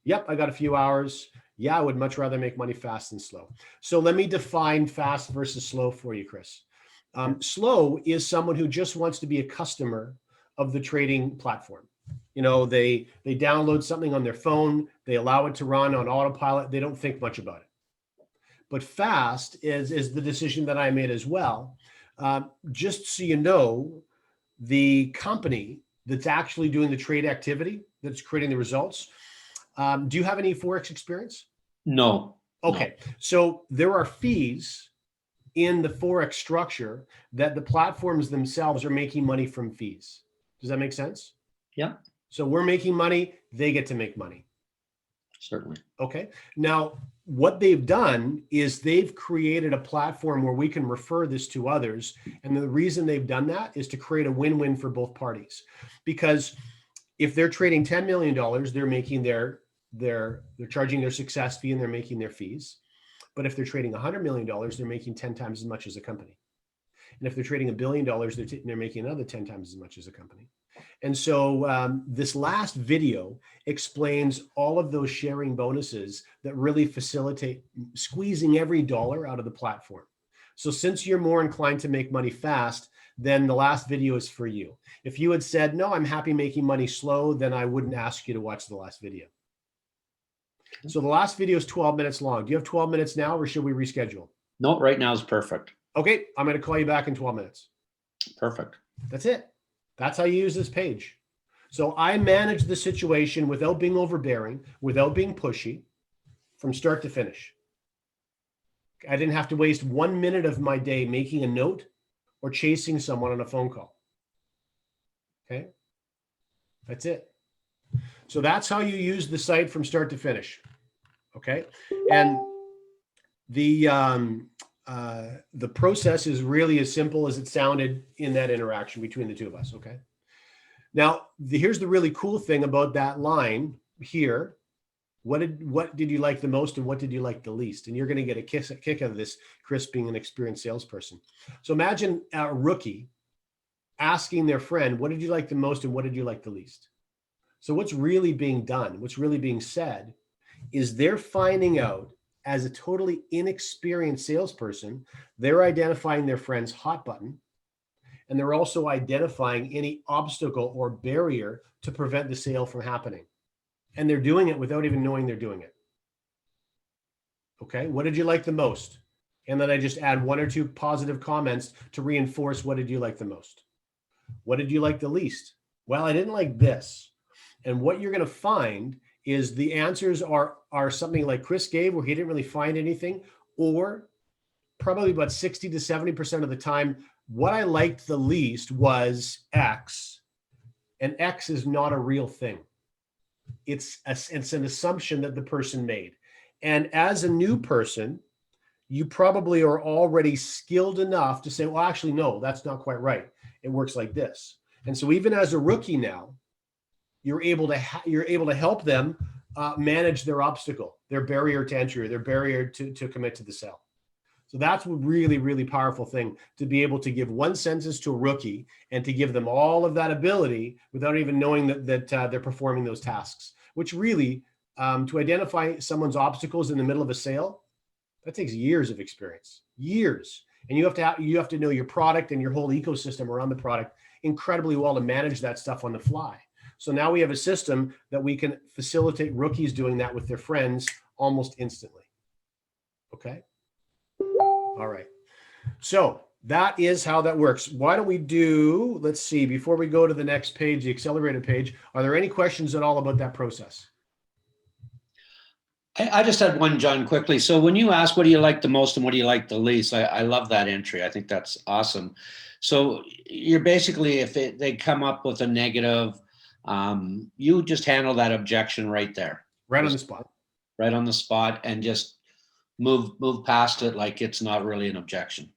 Yep, I got a few hours. Yeah, I would much rather make money fast than slow. So let me define fast versus slow for you, Chris. Slow is someone who just wants to be a customer of the trading platform. You know, they download something on their phone, they allow it to run on autopilot, they don't think much about it. But fast is the decision that I made as well. Just so you know, the company that's actually doing the trade activity, that's creating the results, do you have any Forex experience? No. Okay, no. So there are fees in the Forex structure that the platforms themselves are making money from fees. Does that make sense? Yeah. So we're making money, they get to make money. Certainly. Okay. Now, what they've done is they've created a platform where we can refer this to others. And the reason they've done that is to create a win-win for both parties. Because if they're trading $10 million, they're making they're charging their success fee and they're making their fees. But if they're trading $100 million, they're making 10 times as much as a company. And if they're trading $1 billion, they're making another 10 times as much as a company. And so this last video explains all of those sharing bonuses that really facilitate squeezing every dollar out of the platform. So since you're more inclined to make money fast, then the last video is for you. If you had said, no, I'm happy making money slow, then I wouldn't ask you to watch the last video. So the last video is 12 minutes long. Do you have 12 minutes now, or should we reschedule? No, right now is perfect. Okay, I'm going to call you back in 12 minutes. Perfect. That's it. That's how you use this page. So I managed the situation without being overbearing, without being pushy, from start to finish. I didn't have to waste 1 minute of my day making a note or chasing someone on a phone call. Okay, that's it. So that's how you use the site from start to finish. Okay, and the process is really as simple as it sounded in that interaction between the two of us. Okay. Now, here's the really cool thing about that line here. What did you like the most and what did you like the least? And you're going to get a kick out of this, Chris, being an experienced salesperson. So imagine a rookie asking their friend, what did you like the most and what did you like the least? So what's really being done, what's really being said is they're finding out, as a totally inexperienced salesperson, they're identifying their friend's hot button, and they're also identifying any obstacle or barrier to prevent the sale from happening. And they're doing it without even knowing they're doing it. Okay, what did you like the most? And then I just add 1 or 2 positive comments to reinforce what did you like the most. What did you like the least? Well, I didn't like this. And what you're going to find is the answers are something like Chris gave, where he didn't really find anything, or probably about 60 to 70% of the time, what I liked the least was X, and X is not a real thing. It's an assumption that the person made. And as a new person, you probably are already skilled enough to say, well, actually, no, that's not quite right. It works like this. And so even as a rookie now, you're able to help them manage their obstacle, their barrier to entry, their barrier to commit to the sale. So that's a really, really powerful thing, to be able to give one sentence to a rookie and to give them all of that ability without even knowing that they're performing those tasks, which really, to identify someone's obstacles in the middle of a sale, that takes years of experience, years. And you have to know your product and your whole ecosystem around the product incredibly well to manage that stuff on the fly. So now we have a system that we can facilitate rookies doing that with their friends almost instantly. Okay. All right. So that is how that works. Why don't we do, let's see, before we go to the next page, the accelerated page, are there any questions at all about that process? I just had one, John, quickly. So when you ask what do you like the most and what do you like the least, I love that entry. I think that's awesome. So you're basically, if they come up with a negative, you just handle that objection right there. Right on the spot. Right on the spot, and just move past it like it's not really an objection.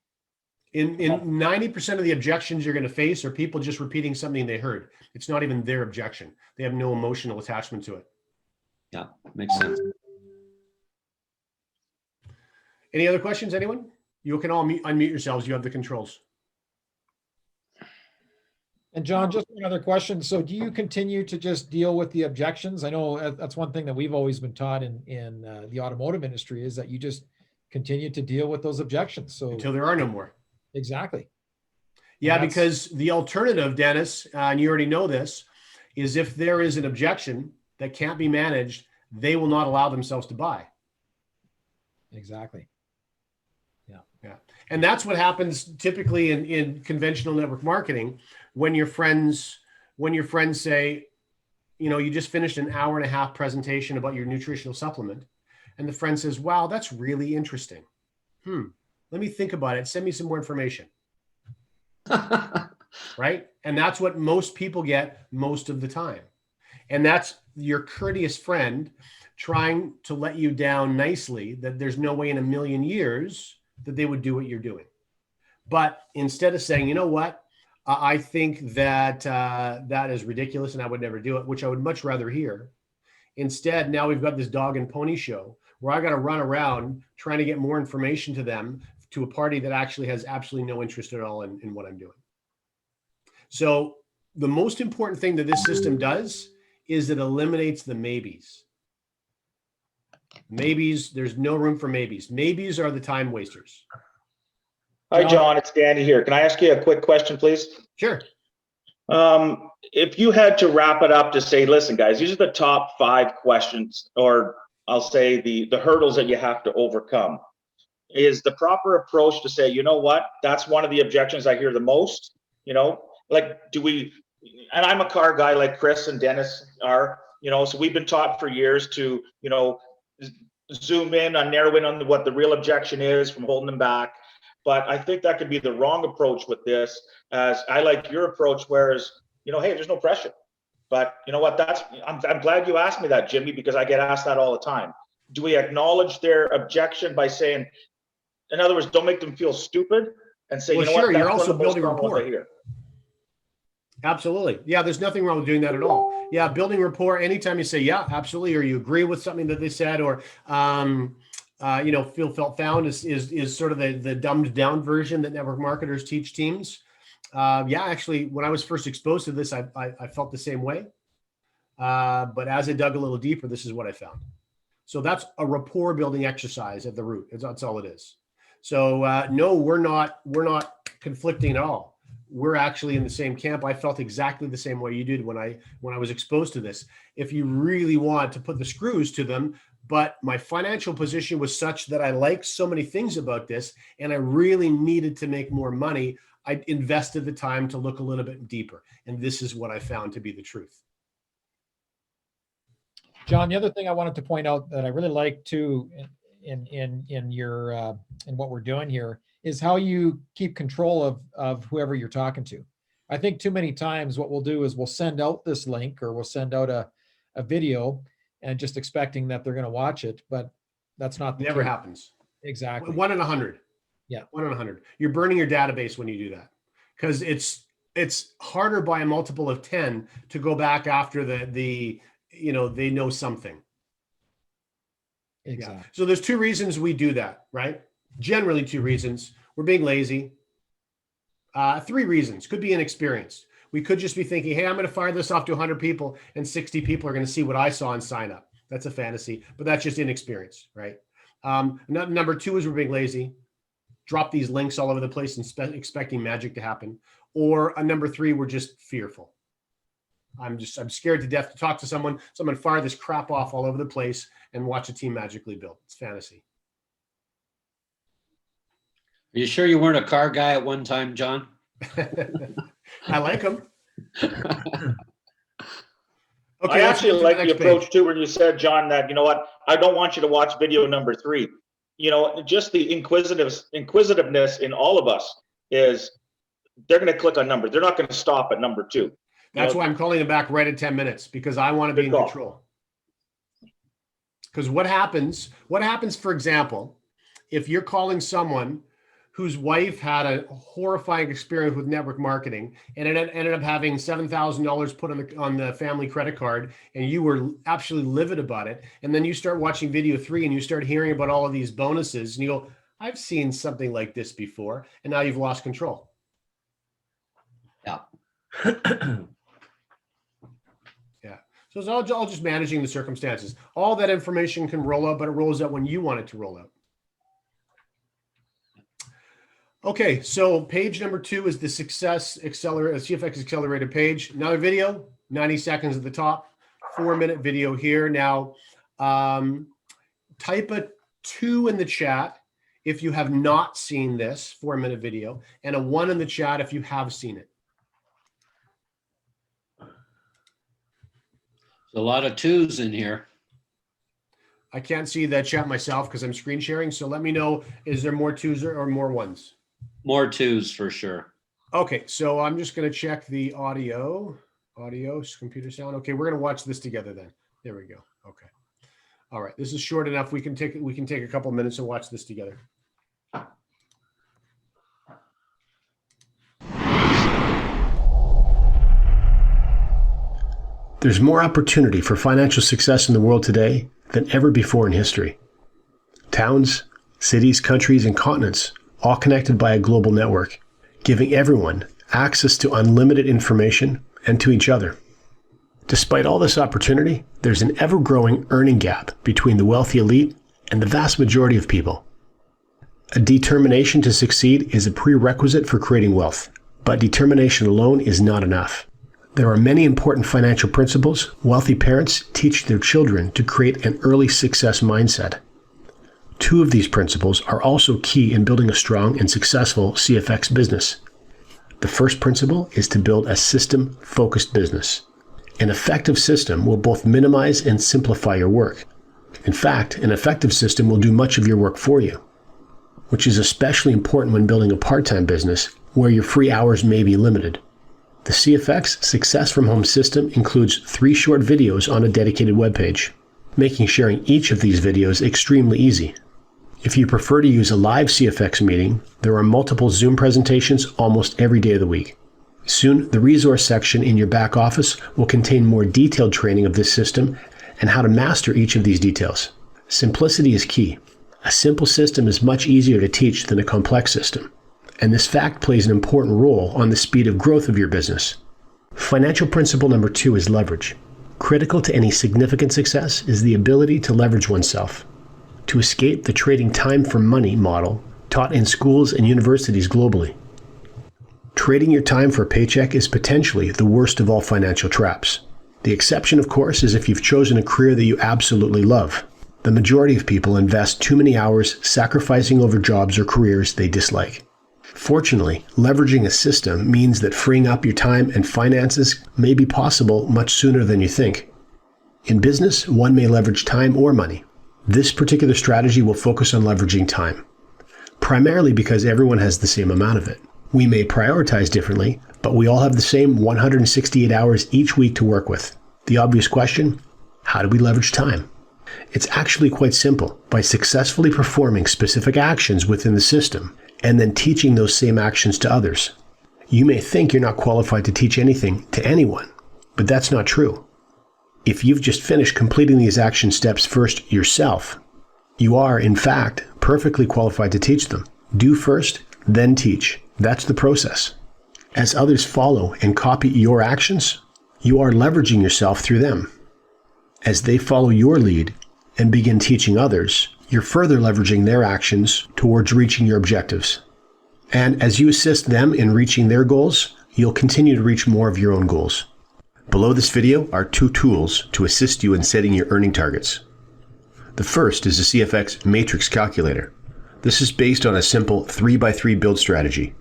In 90% of the objections you're going to face are people just repeating something they heard. It's not even their objection. They have no emotional attachment to it. Yeah, makes sense. Any other questions, anyone? You can all unmute yourselves. You have the controls. And John, just one other question. So do you continue to just deal with the objections? I know that's one thing that we've always been taught in the automotive industry, is that you just continue to deal with those objections. So until there are no more. Exactly. Yeah, because the alternative, Dennis, and you already know this, is if there is an objection that can't be managed, they will not allow themselves to buy. Exactly. Yeah. And that's what happens typically in conventional network marketing when your friends say, you just finished an 1.5-hour presentation about your nutritional supplement. And the friend says, wow, that's really interesting. Let me think about it. Send me some more information. Right? And that's what most people get most of the time. And that's your courteous friend trying to let you down nicely that there's no way in a million years that they would do what you're doing. But instead of saying, you know what, I think that that is ridiculous and I would never do it, which I would much rather hear. Instead, now we've got this dog and pony show where I got to run around trying to get more information to them, to a party that actually has absolutely no interest at all in what I'm doing. So the most important thing that this system does is it eliminates the maybes. Maybes, there's no room for maybes. Maybes are the time wasters. Hi, John, it's Danny here. Can I ask you a quick question, please? Sure. If you had to wrap it up to say, listen, guys, these are the top 5 questions, or I'll say the hurdles that you have to overcome. Is the proper approach to say, you know what, that's one of the objections I hear the most, you know, like, and I'm a car guy like Chris and Dennis are, you know, so we've been taught for years to, you know, zoom in on narrow in on what the real objection is from holding them back. But I think that could be the wrong approach with this, as I like your approach, whereas, you know, hey, there's no pressure. But you know what, I'm glad you asked me that, Jimmy, because I get asked that all the time. Do we acknowledge their objection by saying, in other words, don't make them feel stupid and say, Well, you know sure, what, that's you're also one of the most building common ones I rapport. hear. Absolutely. Yeah, there's nothing wrong with doing that at all. Yeah, building rapport, anytime you say, yeah, absolutely, or you agree with something that they said, or, you know, feel felt found is sort of the dumbed down version that network marketers teach teams. Yeah, actually, when I was first exposed to this, I felt the same way. But as I dug a little deeper, this is what I found. So that's a rapport building exercise at the root. That's all it is. So no, we're not conflicting at all. We're actually in the same camp. I felt exactly the same way you did when I was exposed to this. If you really want to put the screws to them, but my financial position was such that I liked so many things about this and I really needed to make more money, I invested the time to look a little bit deeper. And this is what I found to be the truth. John, the other thing I wanted to point out that I really like too in your in what we're doing here is how you keep control of whoever you're talking to. I think too many times what we'll do is we'll send out this link or we'll send out a video and just expecting that they're going to watch it, but that's not the Never case. happens. Exactly. 1 in 100. Yeah. 1 in 100. You're burning your database when you do that, because it's harder by a multiple of 10 to go back after the you know, they know something. Exactly. Yeah. So there's 2 reasons we do that, right? Generally 2 reasons. We're being lazy. 3 reasons. Could be inexperienced. We could just be thinking, hey, I'm going to fire this off to 100 people and 60 people are going to see what I saw and sign up. That's a fantasy, but that's just inexperience, right? Number 2 is we're being lazy. Drop these links all over the place and expecting magic to happen. Or number 3, we're just fearful. I'm scared to death to talk to someone, so I'm going to fire this crap off all over the place and watch a team magically build. It's fantasy. Are you sure you weren't a car guy at one time, John? I like them. I actually like the approach too, where you said, John, that, you know what, I don't want you to watch video number 3. You know, just the inquisitiveness in all of us is they're going to click on number. They're not going to stop at number 2. That's why I'm calling them back right at 10 minutes, because I want to be in control. Because what happens, for example, if you're calling someone whose wife had a horrifying experience with network marketing and it ended up having $7,000 put on the family credit card, and you were absolutely livid about it, and then you start watching video 3 and you start hearing about all of these bonuses and you go, I've seen something like this before, and now you've lost control. Yeah. Yeah. So it's all just managing the circumstances. All that information can roll out, but it rolls out when you want it to roll out. Okay, so page number 2 is the Success Accelerator, CFX Accelerator page. Another video, 90 seconds at the top, 4-minute video here. Now, type a 2 in the chat if you have not seen this 4-minute video, and a 1 in the chat if you have seen it. There's a lot of 2s in here. I can't see that chat myself because I'm screen sharing. So let me know, is there more 2s or more 1s? More 2s for sure. Okay, so I'm just going to check the audio, computer sound. Okay, we're going to watch this together then. There we go. Okay. All right, this is short enough. We can take a couple minutes and watch this together. There's more opportunity for financial success in the world today than ever before in history. Towns, cities, countries, and continents, all connected by a global network, giving everyone access to unlimited information and to each other. Despite all this opportunity, there's an ever-growing earning gap between the wealthy elite and the vast majority of people. A determination to succeed is a prerequisite for creating wealth, but determination alone is not enough. There are many important financial principles wealthy parents teach their children to create an early success mindset. Two of these principles are also key in building a strong and successful CFX business. The first principle is to build a system-focused business. An effective system will both minimize and simplify your work. In fact, an effective system will do much of your work for you, which is especially important when building a part-time business where your free hours may be limited. The CFX Success from Home system includes 3 short videos on a dedicated webpage, making sharing each of these videos extremely easy. If you prefer to use a live CFX meeting, there are multiple Zoom presentations almost every day of the week. Soon, the resource section in your back office will contain more detailed training of this system and how to master each of these details. Simplicity is key. A simple system is much easier to teach than a complex system, and this fact plays an important role on the speed of growth of your business. Financial principle number 2 is leverage. Critical to any significant success is the ability to leverage oneself. To escape the trading time for money model taught in schools and universities globally. Trading your time for a paycheck is potentially the worst of all financial traps. The exception, of course, is if you've chosen a career that you absolutely love. The majority of people invest too many hours sacrificing over jobs or careers they dislike. Fortunately, leveraging a system means that freeing up your time and finances may be possible much sooner than you think. In business, one may leverage time or money. This particular strategy will focus on leveraging time, primarily because everyone has the same amount of it. We may prioritize differently, but we all have the same 168 hours each week to work with. The obvious question, how do we leverage time? It's actually quite simple. By successfully performing specific actions within the system and then teaching those same actions to others. You may think you're not qualified to teach anything to anyone, but that's not true. If you've just finished completing these action steps first yourself, you are, in fact, perfectly qualified to teach them. Do first, then teach. That's the process. As others follow and copy your actions, you are leveraging yourself through them. As they follow your lead and begin teaching others, you're further leveraging their actions towards reaching your objectives. And as you assist them in reaching their goals, you'll continue to reach more of your own goals. Below this video are 2 tools to assist you in setting your earning targets. The first is the CFX Matrix Calculator. This is based on a simple 3x3 build strategy.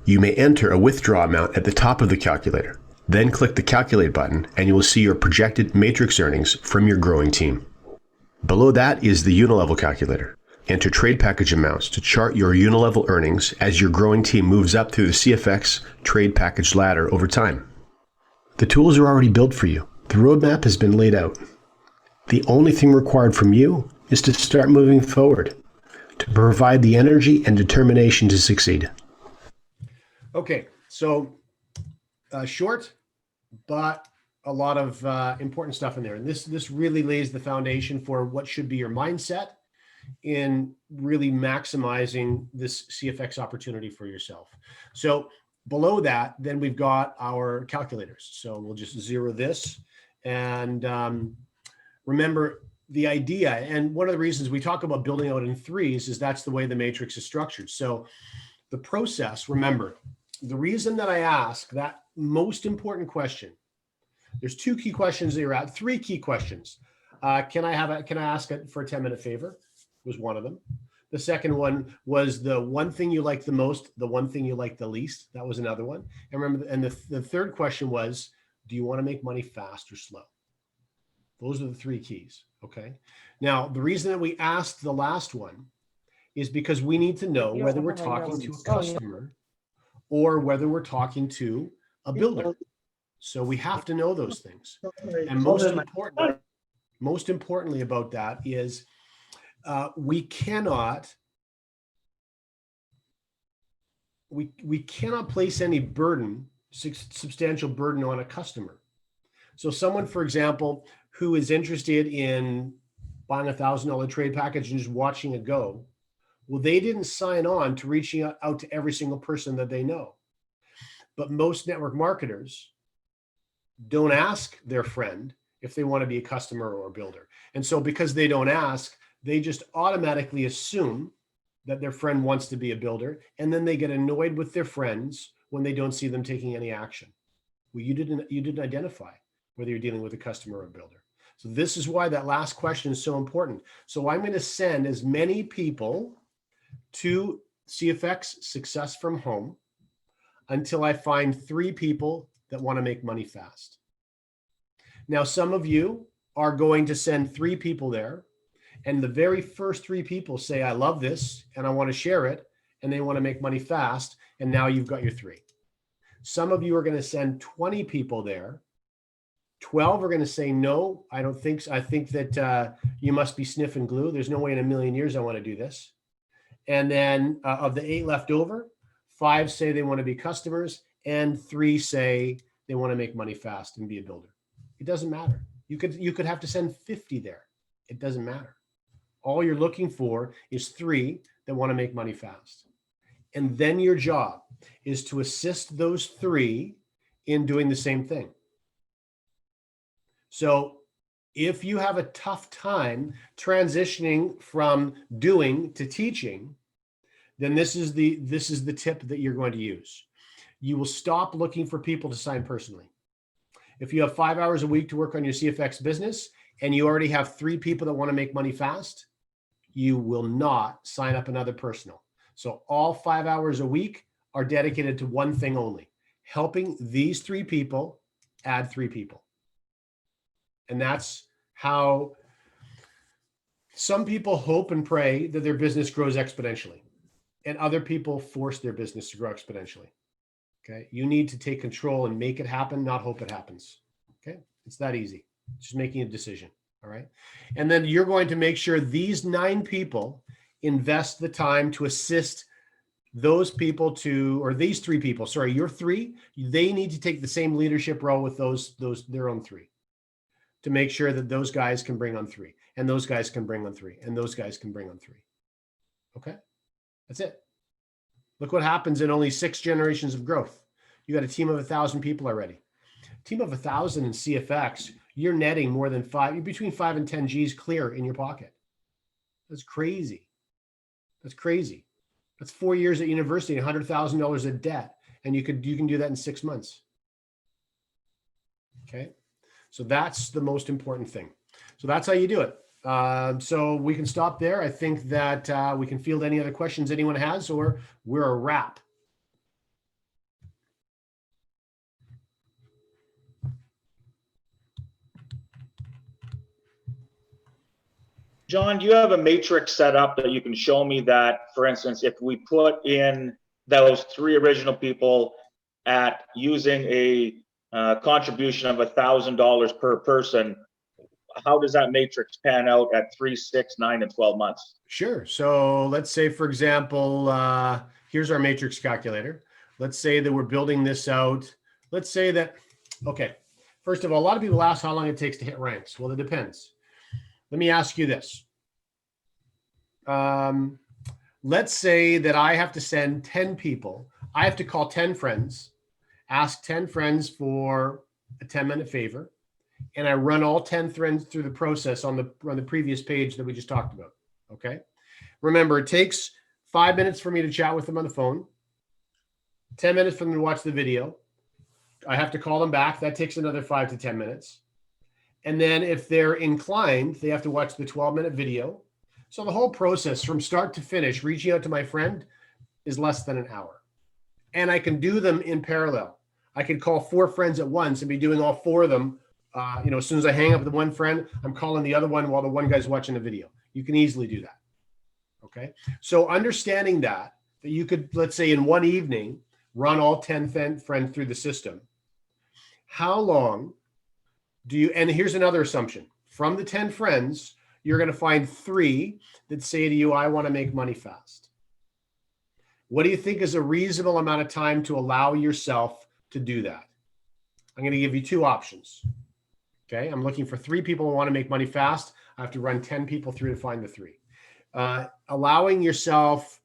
You may enter a withdraw amount at the top of the calculator, then click the Calculate button and you will see your projected matrix earnings from your growing team. Below that is the Unilevel Calculator. Enter trade package amounts to chart your Unilevel earnings as your growing team moves up through the CFX trade package ladder over time. The tools are already built for you. The roadmap has been laid out. The only thing required from you is to start moving forward, to provide the energy and determination to succeed. Okay, so short, but a lot of important stuff in there. And this really lays the foundation for what should be your mindset in really maximizing this CFX opportunity for yourself. So below that, then we've got our calculators. So we'll just zero this and remember the idea. And one of the reasons we talk about building out in 3s is that's the way the matrix is structured. So the process, remember, the reason that I ask that most important question, there's 2 key questions that you're at, 3 key questions. Can I ask it for a 10-minute favor? Was one of them. The second one was the one thing you like the most, the one thing you like the least. That was another one. And remember, and the third question was, do you want to make money fast or slow? Those are the 3 keys. Okay. Now, the reason that we asked the last one is because we need to know whether we're talking to a customer or whether we're talking to a builder. So we have to know those things. And most important, most importantly about that is we cannot place any burden, substantial burden on a customer. So someone, for example, who is interested in buying $1,000 trade package and just watching it go, well, they didn't sign on to reaching out to every single person that they know. But most network marketers don't ask their friend if they want to be a customer or a builder. And so because they don't ask, they just automatically assume that their friend wants to be a builder. And then they get annoyed with their friends when they don't see them taking any action. Well, you didn't identify whether you're dealing with a customer or a builder. So this is why that last question is so important. So I'm going to send as many people to CFX Success from Home until I find 3 people that want to make money fast. Now, some of you are going to send 3 people there, and the very first 3 people say, I love this and I want to share it, and they want to make money fast, and now you've got your 3. Some of you are going to send 20 people there. 12 are going to say, no, I don't think so. I think that you must be sniffing glue. There's no way in a million years I want to do this. And then of the 8 left over, 5 say they want to be customers, and 3 say they want to make money fast and be a builder. It doesn't matter. You could have to send 50 there. It doesn't matter. All you're looking for is 3 that want to make money fast. And then your job is to assist those 3 in doing the same thing. So if you have a tough time transitioning from doing to teaching, then this is the tip that you're going to use. You will stop looking for people to sign personally. If you have 5 hours a week to work on your CFX business and you already have 3 people that want to make money fast, you will not sign up another personal. So all 5 hours a week are dedicated to one thing only: helping these 3 people add 3 people. And that's how some people hope and pray that their business grows exponentially, and other people force their business to grow exponentially. Okay. You need to take control and make it happen, not hope it happens. Okay. It's that easy. Just making a decision. All right. And then you're going to make sure these 9 people invest the time to assist those people or these 3 people, sorry, your 3, they need to take the same leadership role with their own 3 to make sure that those guys can bring on 3, and those guys can bring on 3, and those guys can bring on 3. Okay. That's it. Look what happens in only 6 generations of growth. You got a team of 1,000 people already. Team of 1,000 in CFX, you're netting more than you're between 5 and 10 G's clear in your pocket. That's crazy. That's crazy. That's 4 years at university, $100,000 of debt, and you can do that in 6 months. Okay, so that's the most important thing. So that's how you do it. So we can stop there. I think that we can field any other questions anyone has, or we're a wrap. John, do you have a matrix set up that you can show me that, for instance, if we put in those 3 original people at using a contribution of $1,000 per person, how does that matrix pan out at 3, 6, 9, and 12 months? Sure. So let's say, for example, here's our matrix calculator. Let's say that we're building this out. Let's say that, okay, first of all, a lot of people ask how long it takes to hit ranks. Well, it depends. Let me ask you this. Let's say that I have to send 10 people. I have to call 10 friends, ask 10 friends for a 10-minute favor, and I run all 10 friends through the process on the previous page that we just talked about. Okay. Remember, it takes 5 minutes for me to chat with them on the phone, 10 minutes for them to watch the video. I have to call them back. That takes another 5 to 10 minutes. And then if they're inclined, they have to watch the 12-minute video. So the whole process from start to finish, reaching out to my friend, is less than an hour. And I can do them in parallel. I can call 4 friends at once and be doing all 4 of them. As soon as I hang up with the one friend, I'm calling the other one while the one guy's watching the video. You can easily do that. Okay. So understanding that you could, let's say in one evening, run all 10 friends through the system. How long do you, and here's another assumption, from the 10 friends, you're going to find 3 that say to you, I want to make money fast. What do you think is a reasonable amount of time to allow yourself to do that? I'm going to give you 2 options. Okay. I'm looking for 3 people who want to make money fast. I have to run 10 people through to find the 3. Allowing yourself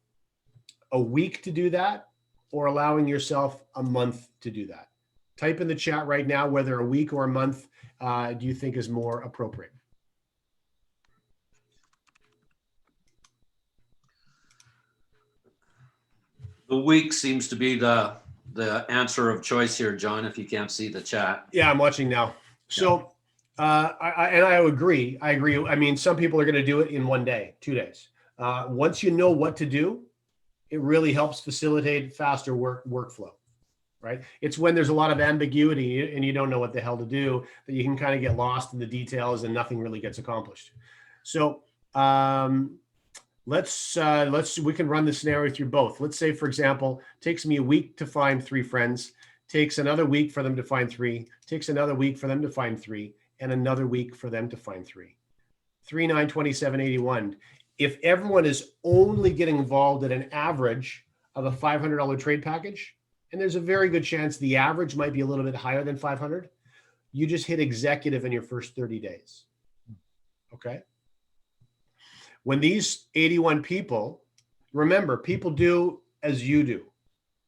a week to do that, or allowing yourself a month to do that. Type in the chat right now whether a week or a month do you think is more appropriate. The week seems to be the answer of choice here, John, if you can't see the chat. Yeah, I'm watching now. So I agree. I agree. I mean, some people are going to do it in 1 day, 2 days. Once you know what to do, it really helps facilitate faster workflow, right? It's when there's a lot of ambiguity and you don't know what the hell to do that you can kind of get lost in the details and nothing really gets accomplished. So we can run the scenario through both. Let's say, for example, it takes me a week to find 3 friends, takes another week for them to find 3, takes another week for them to find 3, and another week for them to find 3. 3, 9, 27, 81. If everyone is only getting involved at an average of a $500 trade package, and there's a very good chance the average might be a little bit higher than 500, you just hit executive in your first 30 days. Okay. When these 81 people, remember, people do as you do,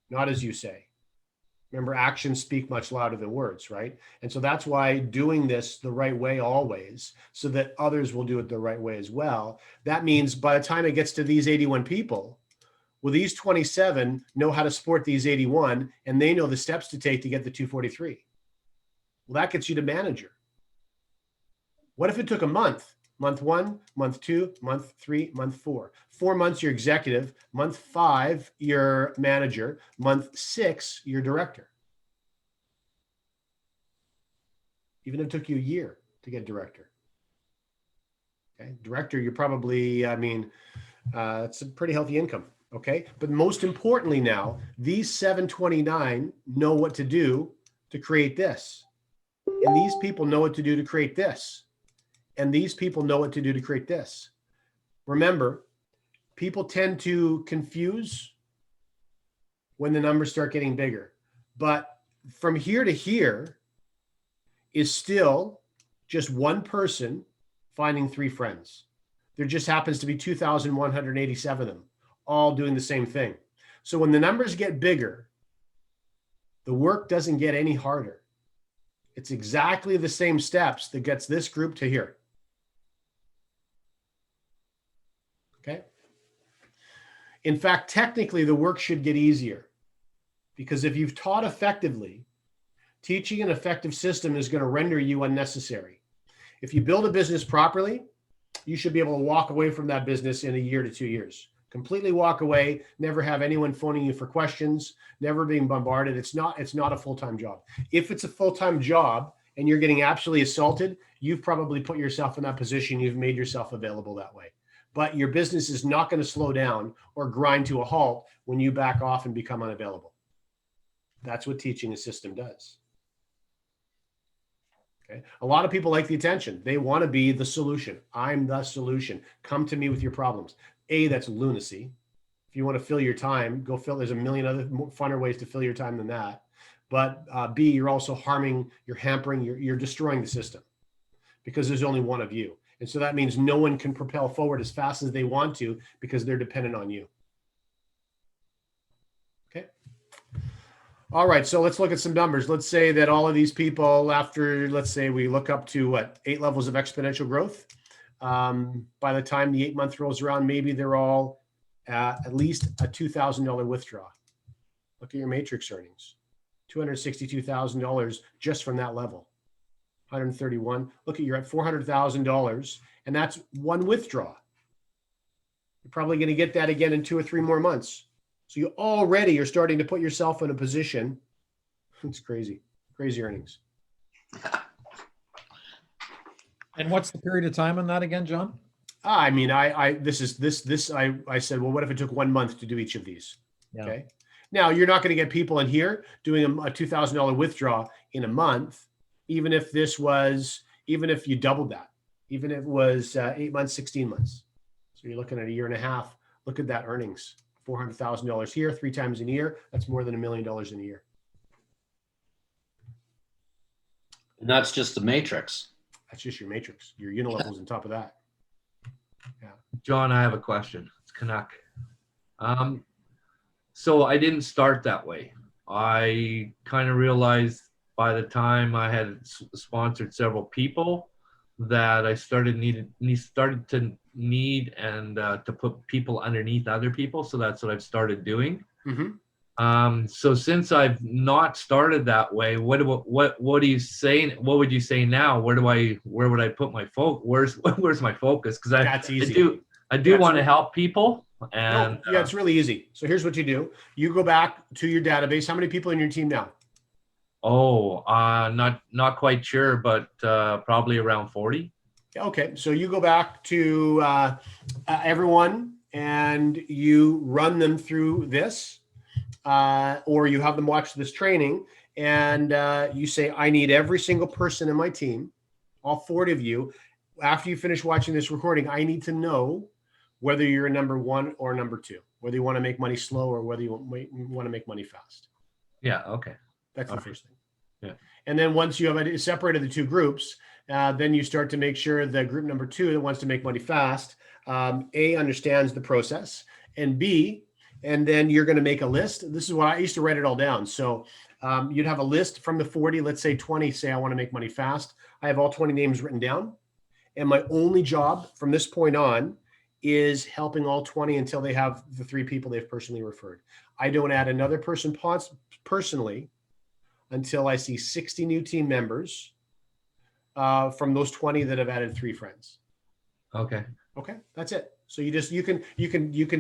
not as you say. Remember, actions speak much louder than words, right? And so that's why doing this the right way always, so that others will do it the right way as well. That means by the time it gets to these 81 people, well, these 27 know how to support these 81, and they know the steps to take to get the 243. Well, that gets you to manager. What if it took a month? Month 1, month 2, month 3, month 4. 4 months, you're executive. Month 5, you're manager. Month 6, you're director. Even if it took you a year to get director. Okay, director, you're probably, it's a pretty healthy income. Okay, but most importantly now, these 729 know what to do to create this. And these people know what to do to create this. And these people know what to do to create this. Remember, people tend to confuse when the numbers start getting bigger. But from here to here is still just one person finding 3 friends. There just happens to be 2,187 of them, all doing the same thing. So when the numbers get bigger, the work doesn't get any harder. It's exactly the same steps that gets this group to here. Okay. In fact, technically, the work should get easier, because if you've taught effectively, teaching an effective system is going to render you unnecessary. If you build a business properly, you should be able to walk away from that business in a year to 2 years. Completely walk away, never have anyone phoning you for questions, never being bombarded. It's not a full-time job. If it's a full-time job and you're getting absolutely assaulted, you've probably put yourself in that position. You've made yourself available that way. But your business is not going to slow down or grind to a halt when you back off and become unavailable. That's what teaching a system does. Okay. A lot of people like the attention. They want to be the solution. I'm the solution. Come to me with your problems. A, that's lunacy. If you want to fill your time, go fill. There's a million other funner ways to fill your time than that. But B, you're also harming, you're hampering, you're destroying the system, because there's only one of you. And so that means no one can propel forward as fast as they want to, because they're dependent on you. Okay. All right. So let's look at some numbers. Let's say that all of these people, after, let's say we look up to what, 8 levels of exponential growth. By the time the 8 month rolls around, maybe they're all at least a $2,000 withdrawal. Look at your matrix earnings, $262,000 just from that level. 131. Look at, you're at $400,000, and that's one withdrawal. You're probably going to get that again in 2 or 3 more months. So you already are starting to put yourself in a position. It's crazy earnings. And what's the period of time on that again, John? I mean, I said, well, what if it took 1 month to do each of these? Yeah. Okay. Now you're not going to get people in here doing a $2,000 withdrawal in a month, even if you doubled that. even if it was 8 months, 16 months. So you're looking at a year and a half. Look at that earnings, $400,000 here, 3 times in a year. That's more than $1 million in a year. And that's just the matrix. That's just your matrix. Your unilevels on top of that. John, I have a question. It's Canuck. So I didn't start that way. I kind of realized by the time I had sponsored several people that I started to need and to put people underneath other people. So that's what I've started doing. Mm-hmm. So since I've not started that way, what are you saying? What would you say now? Where would I put my focus? Where's my focus? Because That's easy. I do want to help people. And yeah, it's really easy. So here's what you do. You go back to your database. How many people in your team now? Not quite sure, but probably around 40. Okay, so you go back to everyone and you run them through this, or you have them watch this training, and you say, I need every single person in my team, all 40 of you. After you finish watching this recording, I need to know whether you're a number 1 or number 2, whether you want to make money slow or whether you want to make money fast. Yeah, okay. That's the Okay. first thing. Yeah. And then once you have separated the 2 groups, then you start to make sure the group number 2 that wants to make money fast, A, understands the process, and B, and then you're going to make a list. This is what I used to write it all down. So you'd have a list from the 40, let's say 20, say I want to make money fast. I have all 20 names written down. And my only job from this point on is helping all 20 until they have the 3 people they've personally referred. I don't add another person personally until I see 60 new team members from those 20 that have added 3 friends. Okay. Okay, that's it. So you can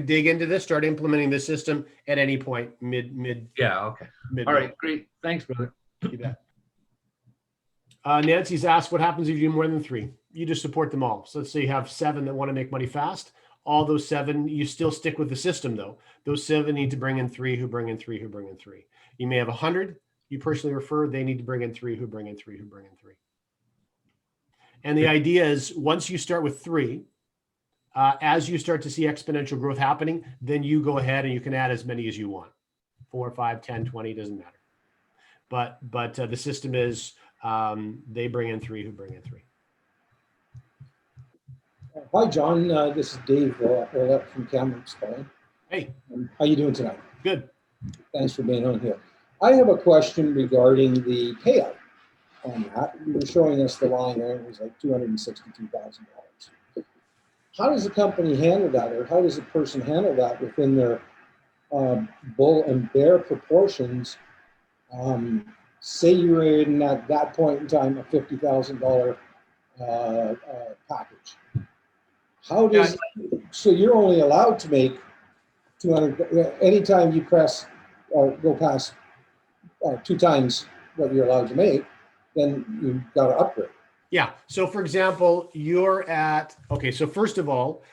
dig into this, start implementing this system at any point mid. Yeah, okay. All right, great. Thanks, brother. You bet. Nancy's asked, what happens if you do more than 3? You just support them all. So let's say you have 7 that want to make money fast. All those 7, you still stick with the system though. Those 7 need to bring in 3, who bring in 3, who bring in 3. You may have 100 you personally refer, they need to bring in 3, who bring in 3, who bring in 3. And the idea is once you start with 3, as you start to see exponential growth happening, then you go ahead and you can add as many as you want. 4, 5, 10, 20, doesn't matter. But the system is they bring in 3, who bring in 3. Hi, John. This is Dave Orlett from Kamloops. Hey, how you doing tonight? good. Thanks for being on here. I have a question regarding the payout on that. You were showing us the line there. It was like $262,000. How does the company handle that, or how does a person handle that within their bull and bear proportions? Say you were in at that point in time a $50,000 package. How does so you're only allowed to make 200 anytime you press or go past 2 times what you're allowed to make, then you've got to upgrade. Yeah. So for example, you're at, okay, so first of all,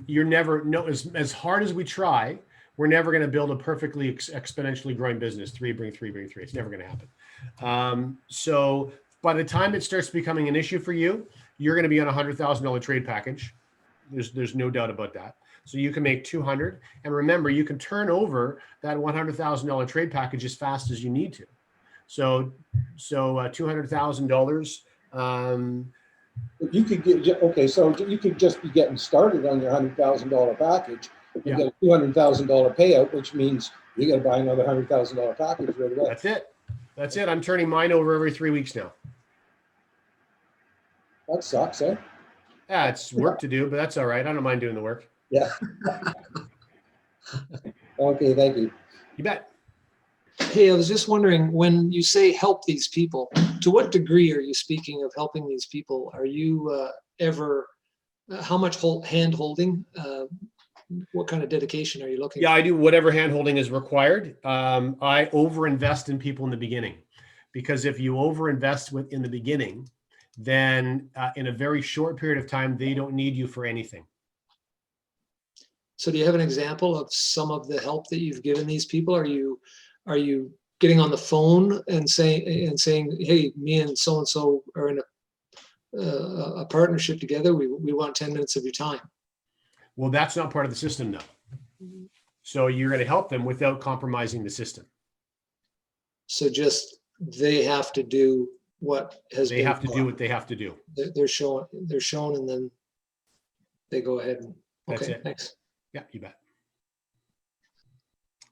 you're never, as hard as we try, we're never going to build a perfectly exponentially growing business. 3 bring 3 bring 3. It's never going to happen. So by the time it starts becoming an issue for you, you're going to be on a $100,000 trade package. There's no doubt about that. So you can make 200, and remember, you can turn over that $100,000 trade package as fast as you need to. So $200,000. You could get so you could just be getting started on your $100,000 package. You Yeah. get a $200,000 payout, which means you got to buy another $100,000 package right away. That's it. I'm turning mine over every 3 weeks now. That sucks, eh? Yeah, it's work to do, but that's all right. I don't mind doing the work. Yeah. Okay, thank you. You bet. Hey, I was just wondering, when you say help these people, to what degree are you speaking of helping these people? Are you ever, how much hand holding? What kind of dedication are you looking Yeah, for? I do whatever handholding is required. I overinvest in people in the beginning, because if you overinvest in the beginning, then in a very short period of time, they don't need you for anything. So do you have an example of some of the help that you've given these people? Are you getting on the phone and saying, hey, me and so are in a partnership together, we want 10 minutes of your time. Well, that's not part of the system though. So you're going to help them without compromising the system. So just, they have to do what has been. They have to do what they have to do. They're shown and then they go ahead and, That's okay, it. thanks. Yeah, you bet.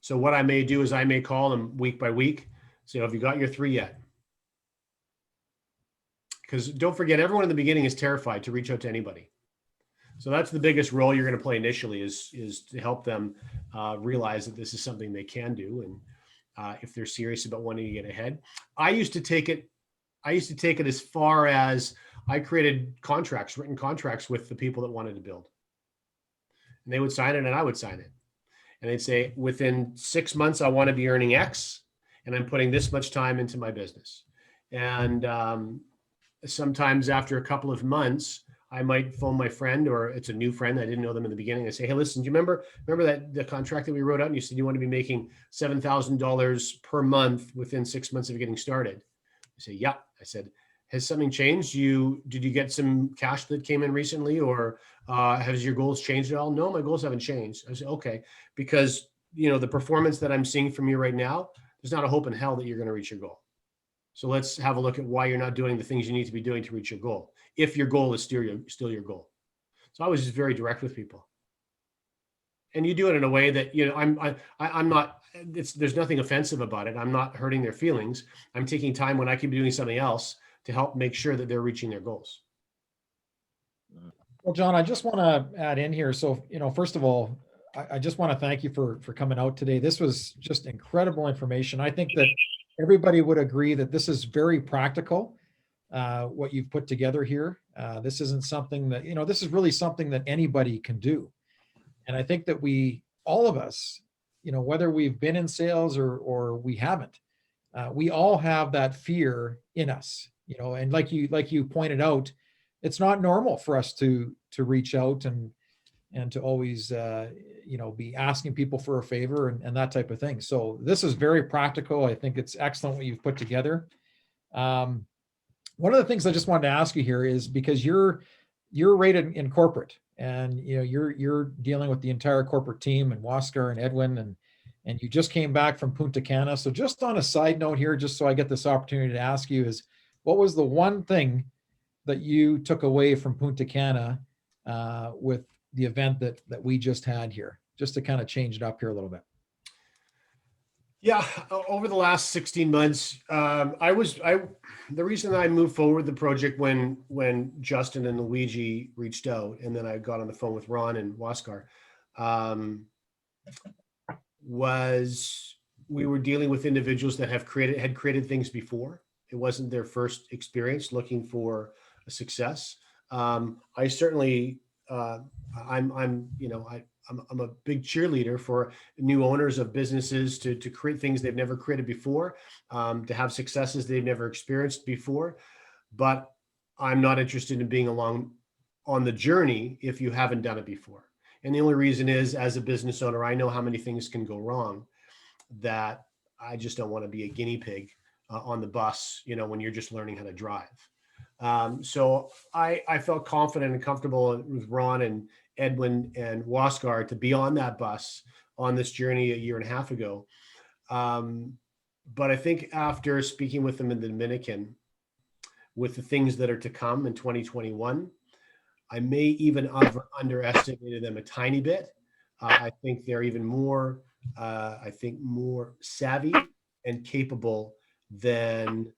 So what I may do is I may call them week by week. Say, have you got your 3 yet? Because don't forget, everyone in the beginning is terrified to reach out to anybody. So that's the biggest role you're going to play initially is to help them realize that this is something they can do. And if they're serious about wanting to get ahead, I used to take it as far as I created contracts, written contracts with the people that wanted to build. And they would sign it and I would sign it. And they'd say, within 6 months, I want to be earning X and I'm putting this much time into my business. And sometimes after a couple of months, I might phone my friend, or it's a new friend. I didn't know them in the beginning. I say, hey, listen, do you remember that the contract that we wrote out and you said you want to be making $7,000 per month within 6 months of getting started? I say, yeah. I said, has something changed? Did you get some cash that came in recently, or has your goals changed at all? No, my goals haven't changed. I said, okay, because the performance that I'm seeing from you right now, there's not a hope in hell that you're going to reach your goal. So let's have a look at why you're not doing the things you need to be doing to reach your goal, if your goal is still your goal. So I was just very direct with people. And you do it in a way that, I'm not, there's nothing offensive about it. I'm not hurting their feelings. I'm taking time when I could be doing something else to help make sure that they're reaching their goals. Well, John, I just want to add in here. So, first of all, I just want to thank you for coming out today. This was just incredible information. I think that everybody would agree that this is very practical, what you've put together here. This isn't something that, this is really something that anybody can do. And I think that all of us, whether we've been in sales or we haven't, we all have that fear in us, and like you pointed out, it's not normal for us to reach out and to always, be asking people for a favor and that type of thing. So this is very practical. I think it's excellent what you've put together. One of the things I just wanted to ask you here is, because you're rated in corporate, and you're dealing with the entire corporate team and Waskar and Edwin, and you just came back from Punta Cana. So just on a side note here, just so I get this opportunity to ask you, is what was the one thing that you took away from Punta Cana with the event that we just had here, just to kind of change it up here a little bit? Yeah, over the last 16 months, the reason I moved forward the project when Justin and Luigi reached out, and then I got on the phone with Ron and Waskar, was we were dealing with individuals that had created things before. It wasn't their first experience looking for a success. I certainly, I'm a big cheerleader for new owners of businesses to create things they've never created before, to have successes they've never experienced before. But I'm not interested in being along on the journey if you haven't done it before. And the only reason is, as a business owner, I know how many things can go wrong, that I just don't want to be a guinea pig on the bus, when you're just learning how to drive. So I felt confident and comfortable with Ron and Edwin and Waskar to be on that bus on this journey a year and a half ago. But I think after speaking with them in the Dominican, with the things that are to come in 2021, I may even have underestimated them a tiny bit. I think they're even more, more savvy and capable than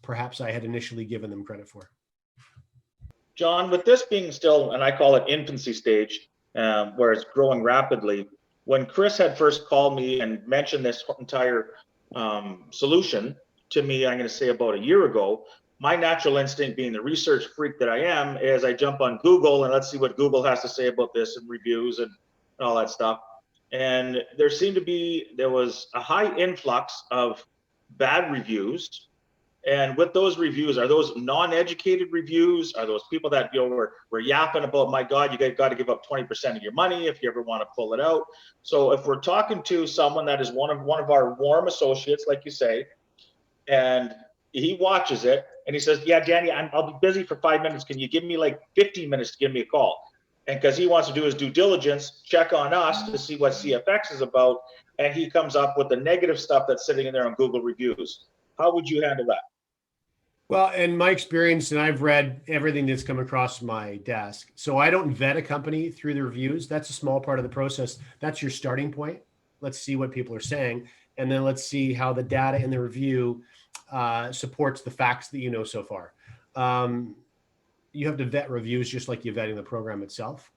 perhaps I had initially given them credit for. John, with this being still, and I call it infancy stage, where it's growing rapidly, when Chris had first called me and mentioned this entire solution to me, I'm going to say about a year ago, my natural instinct, being the research freak that I am, is I jump on Google and let's see what Google has to say about this, and reviews and all that stuff. And there was a high influx of bad reviews. And with those reviews, are those non-educated reviews? Are those people that were yapping about, my God, you got to give up 20% of your money if you ever want to pull it out? So if we're talking to someone that is one of our warm associates, like you say, and he watches it and he says, yeah, Danny, I'll be busy for 5 minutes. Can you give me like 15 minutes to give me a call? And because he wants to do his due diligence, check on us to see what CFX is about. And he comes up with the negative stuff that's sitting in there on Google reviews. How would you handle that? Well, in my experience, and I've read everything that's come across my desk. So I don't vet a company through the reviews. That's a small part of the process. That's your starting point. Let's see what people are saying. And then let's see how the data in the review supports the facts that you know so far. You have to vet reviews just like you're vetting the program itself.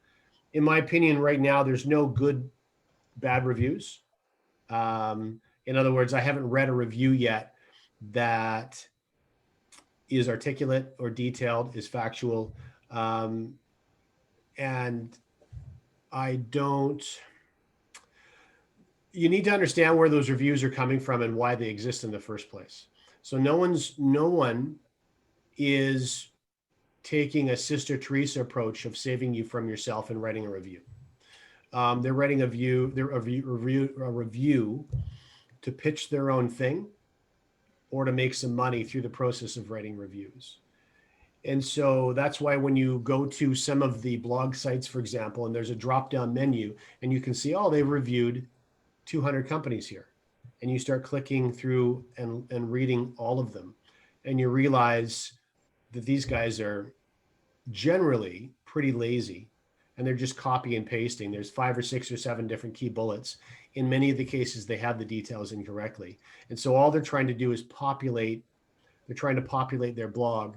In my opinion, right now, there's no good, bad reviews. In other words, I haven't read a review yet that is articulate or detailed, is factual. And I don't, you need to understand where those reviews are coming from and why they exist in the first place. So no one is taking a Sister Teresa approach of saving you from yourself and writing a review. They're writing a review to pitch their own thing or to make some money through the process of writing reviews. And so that's why when you go to some of the blog sites, for example, and there's a drop-down menu and you can see, oh, they've reviewed 200 companies here. And you start clicking through and reading all of them. And you realize that these guys are generally pretty lazy and they're just copy and pasting. There's 5 or 6 or 7 different key bullets. In many of the cases, they have the details incorrectly. And so all they're trying to do is populate their blog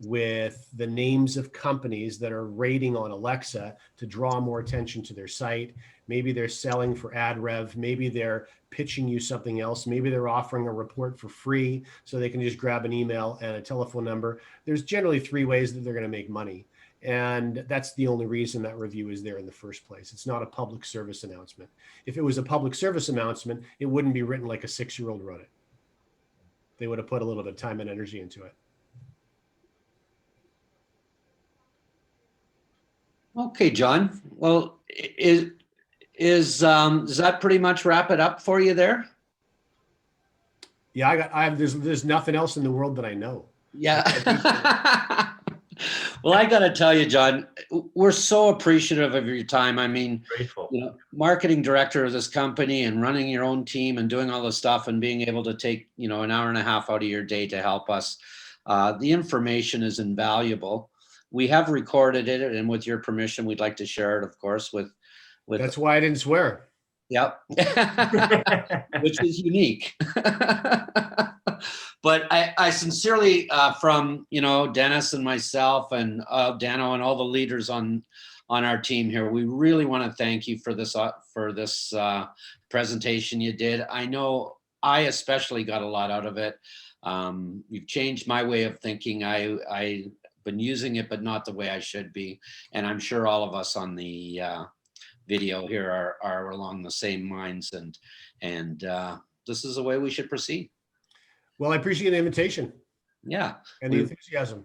with the names of companies that are rating on Alexa to draw more attention to their site. Maybe they're selling for ad rev. Maybe they're pitching you something else. Maybe they're offering a report for free so they can just grab an email and a telephone number. There's generally 3 ways that they're going to make money. And that's the only reason that review is there in the first place. It's not a public service announcement. If it was a public service announcement, it wouldn't be written like a 6-year-old wrote it. They would have put a little bit of time and energy into it. Okay, John. Well, does that pretty much wrap it up for you there? Yeah, there's nothing else in the world that I know. Yeah. Well, I got to tell you, John, we're so appreciative of your time. I mean, Grateful. Marketing director of this company and running your own team and doing all this stuff and being able to take, an hour and a half out of your day to help us. The information is invaluable. We have recorded it, and with your permission, we'd like to share it, of course, with. That's why I didn't swear. Yep. Which is unique. But I sincerely, from Dennis and myself and Dano and all the leaders on our team here, we really want to thank you for this presentation you did. I know I especially got a lot out of it. You've changed my way of thinking. I've been using it, but not the way I should be. And I'm sure all of us on the video here are along the same minds, and this is the way we should proceed. Well, I appreciate the invitation. Yeah. And the enthusiasm.